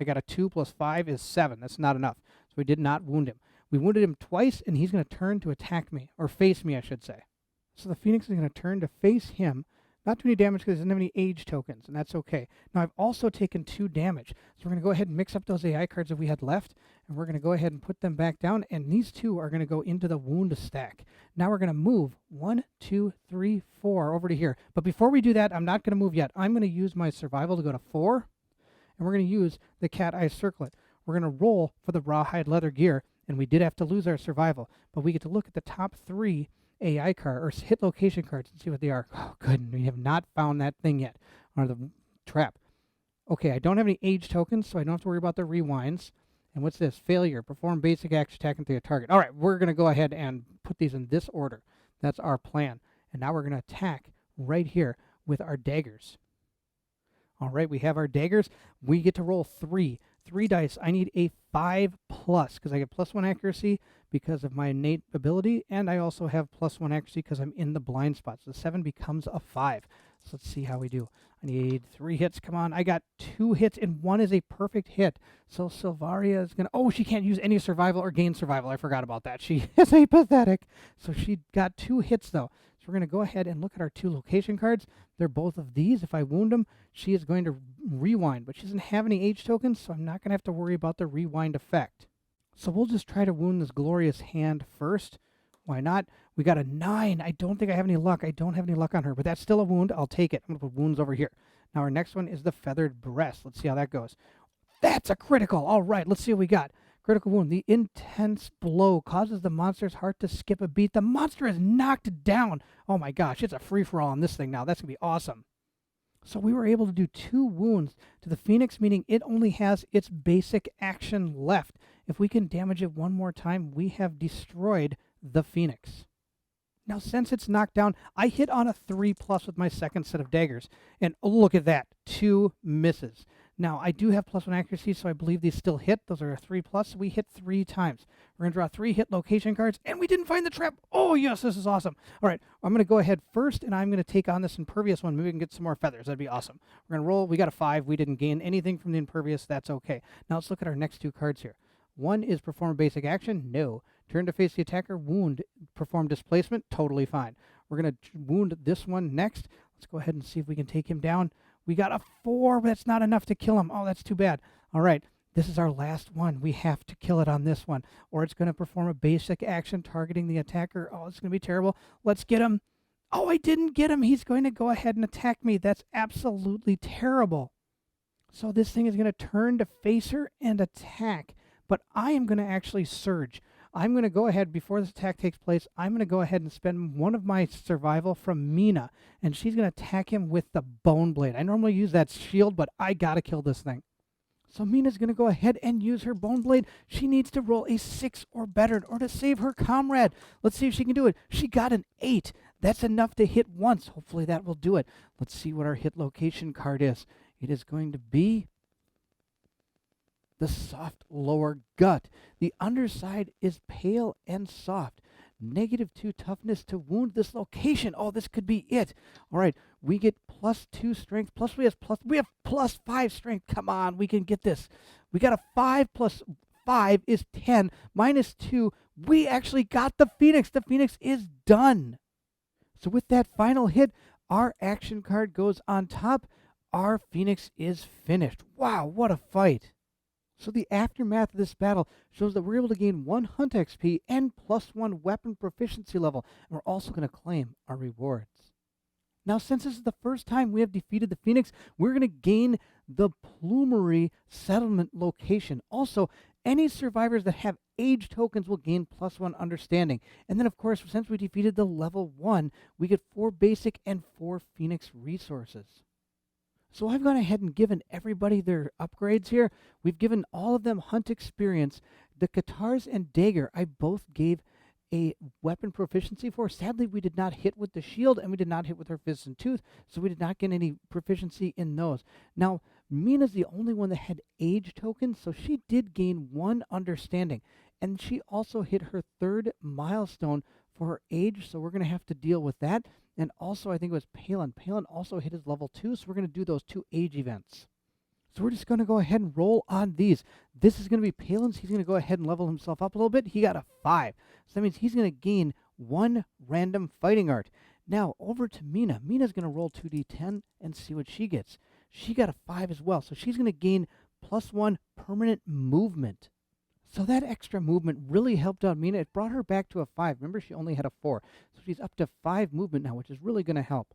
A: I got a 2 plus 5 is 7. That's not enough, so we did not wound him. We wounded him twice, and he's going to turn to attack me, or face me, I should say. So the Phoenix is going to turn to face him. Not do any damage because it doesn't have any age tokens, and that's okay. Now, I've also taken 2 damage. So we're going to go ahead and mix up those AI cards that we had left, and we're going to go ahead and put them back down, and these 2 are going to go into the wound stack. Now we're going to move 1, 2, 3, 4 over to here. But before we do that, I'm not going to move yet. I'm going to use my survival to go to 4, and we're going to use the cat eye circlet. We're going to roll for the rawhide leather gear, and we did have to lose our survival, but we get to look at the top 3 AI card or hit location cards and see what they are. Oh, good. We have not found that thing yet, or the trap. Okay, I don't have any age tokens, so I don't have to worry about the rewinds. And what's this? Failure. Perform basic action attack into a target. All right, we're going to go ahead and put these in this order. That's our plan. And now we're going to attack right here with our daggers. All right, we have our daggers. We get to roll 3 dice. I need a 5 plus because I get +1 accuracy because of my innate ability, and I also have +1 accuracy because I'm in the blind spot. So the 7 becomes a 5. So let's see how we do. I need 3 hits. Come on. I got 2 hits, and 1 is a perfect hit. So Sylvari is going to... Oh, she can't use any survival or gain survival. I forgot about that. She is a pathetic. So she got 2 hits, though. So we're going to go ahead and look at our 2 location cards. They're both of these. If I wound them, she is going to rewind, but she doesn't have any age tokens, so I'm not going to have to worry about the rewind effect. So we'll just try to wound this glorious hand first. Why not? We got a 9. I don't think I have any luck. I don't have any luck on her, but that's still a wound. I'll take it. I'm going to put wounds over here. Now our next one is the feathered breast. Let's see how that goes. That's a critical. All right, let's see what we got. Critical wound. The intense blow causes the monster's heart to skip a beat. The monster is knocked down. Oh my gosh, it's a free-for-all on this thing now. That's going to be awesome. So we were able to do 2 wounds to the Phoenix, meaning it only has its basic action left. If we can damage it one more time, we have destroyed the Phoenix. Now, since it's knocked down, I hit on a 3 plus with my second set of daggers. And look at that, 2 misses. Now, I do have +1 accuracy, so I believe these still hit. Those are a 3 plus. So we hit 3 times. We're going to draw 3 hit location cards, and we didn't find the trap. Oh, yes, this is awesome. All right, I'm going to go ahead first, and I'm going to take on this impervious one. Maybe we can get some more feathers. That'd be awesome. We're going to roll. We got a 5. We didn't gain anything from the impervious. That's okay. Now, let's look at our next 2 cards here. One is perform a basic action. No. Turn to face the attacker. Wound. Perform displacement. Totally fine. We're going to wound this one next. Let's go ahead and see if we can take him down. We got a 4, but that's not enough to kill him. Oh, that's too bad. All right, this is our last one. We have to kill it on this one, or it's going to perform a basic action targeting the attacker. Oh, it's going to be terrible. Let's get him. Oh, I didn't get him. He's going to go ahead and attack me. That's absolutely terrible. So this thing is going to turn to face her and attack, but I am going to actually surge. I'm going to go ahead, before this attack takes place, I'm going to go ahead and spend one of my survival from Mina, and she's going to attack him with the bone blade. I normally use that shield, but I got to kill this thing. So Mina's going to go ahead and use her bone blade. She needs to roll a 6 or better or to save her comrade. Let's see if she can do it. She got an 8. That's enough to hit once. Hopefully that will do it. Let's see what our hit location card is. It is going to be the soft lower gut. The underside is pale and soft. -2 toughness to wound this location. Oh, this could be it. All right, we get +2 strength. Plus we have +5 strength. Come on, we can get this. We got a 5 plus 5 is 10. -2. We actually got the Phoenix. The Phoenix is done. So with that final hit, our action card goes on top. Our Phoenix is finished. Wow, what a fight. So the aftermath of this battle shows that we're able to gain 1 hunt XP and +1 weapon proficiency level. And we're also going to claim our rewards. Now, since this is the first time we have defeated the Phoenix, we're going to gain the Plumery settlement location. Also, Any survivors that have age tokens will gain +1 understanding. And then, of course, since we defeated the level 1, we get 4 basic and 4 Phoenix resources. So I've gone ahead and given everybody their upgrades here. We've given all of them hunt experience. The Katars and Dagger, I both gave a weapon proficiency for. Sadly, we did not hit with the shield, and we did not hit with her fist and tooth, so we did not get any proficiency in those. Now, Mina's the only one that had age tokens, so she did gain 1 understanding. And she also hit her 3rd milestone for her age, so we're going to have to deal with that. And also, I think it was Palin. Palin also hit his level 2, so we're going to do those 2 age events. So we're just going to go ahead and roll on these. This is going to be Palin's. He's going to go ahead and level himself up a little bit. He got a 5. So that means he's going to gain 1 random fighting art. Now, over to Mina. Mina's going to roll 2d10 and see what she gets. She got a 5 as well, so she's going to gain +1 permanent movement. So that extra movement really helped out Mina. It brought her back to a 5. Remember, she only had a 4. So she's up to 5 movement now, which is really going to help.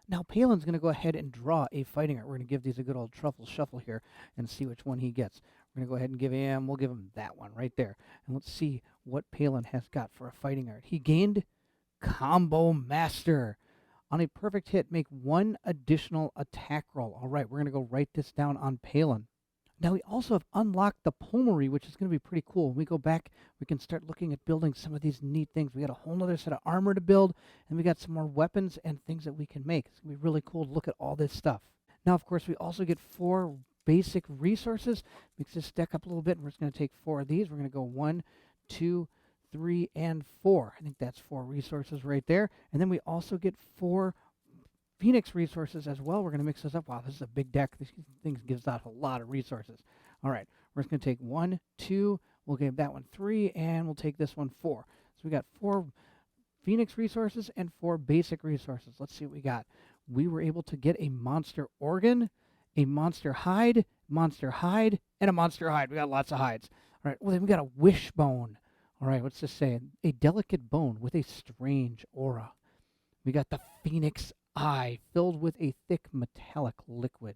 A: Now, Palin's going to go ahead and draw a fighting art. We're going to give these a good old truffle shuffle here and see which one he gets. We're going to go ahead and we'll give him that one right there. And let's see what Palin has got for a fighting art. He gained Combo Master. On a perfect hit, make 1 additional attack roll. All right, we're going to go write this down on Palin. Now, we also have unlocked the Polemarine, which is going to be pretty cool. When we go back, we can start looking at building some of these neat things. We got a whole other set of armor to build, and we got some more weapons and things that we can make. It's going to be really cool to look at all this stuff. Now, of course, we also get 4 basic resources. Makes this stack up a little bit, and we're just going to take 4 of these. We're going to go 1, 2, 3, and 4. I think that's 4 resources right there. And then we also get 4 Phoenix resources as well. We're going to mix this up. Wow, this is a big deck. This thing gives out a lot of resources. All right, we're just going to take 1, 2. We'll give that one 3, and we'll take this one 4. So we got 4 Phoenix resources and 4 basic resources. Let's see what we got. We were able to get a monster organ, a monster hide, and a monster hide. We got lots of hides. All right, well, then we got a wishbone. All right, what's this say? A delicate bone with a strange aura. We got the Phoenix eye filled with a thick metallic liquid.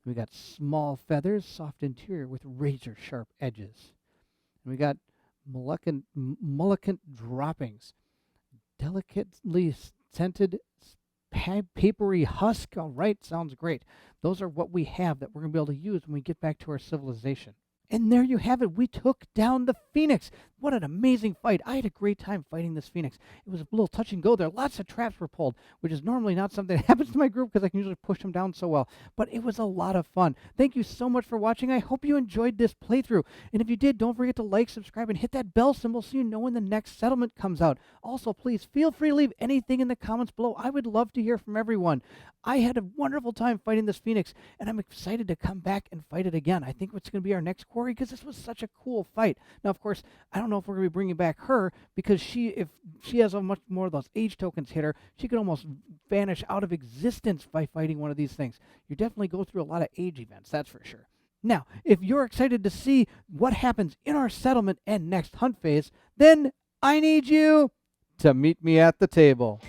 A: We got small feathers, soft interior with razor sharp edges. And we got mullicant droppings, delicately scented papery husk. All right, sounds great. Those are what we have that we're going to be able to use when we get back to our civilization. And there you have it. We took down the Phoenix. What an amazing fight. I had a great time fighting this Phoenix. It was a little touch and go there. Lots of traps were pulled, which is normally not something that happens to my group because I can usually push them down so well. But it was a lot of fun. Thank you so much for watching. I hope you enjoyed this playthrough. And if you did, don't forget to like, subscribe, and hit that bell symbol so you know when the next settlement comes out. Also, please feel free to leave anything in the comments below. I would love to hear from everyone. I had a wonderful time fighting this Phoenix, and I'm excited to come back and fight it again. I think it's going to be our next quarry because this was such a cool fight. Now, of course, I don't know if we're going to be bringing back her because if she has a much more of those age tokens hit her, she could almost vanish out of existence by fighting one of these things. You definitely go through a lot of age events, that's for sure. Now, if you're excited to see what happens in our settlement and next hunt phase, then I need you to meet me at the table.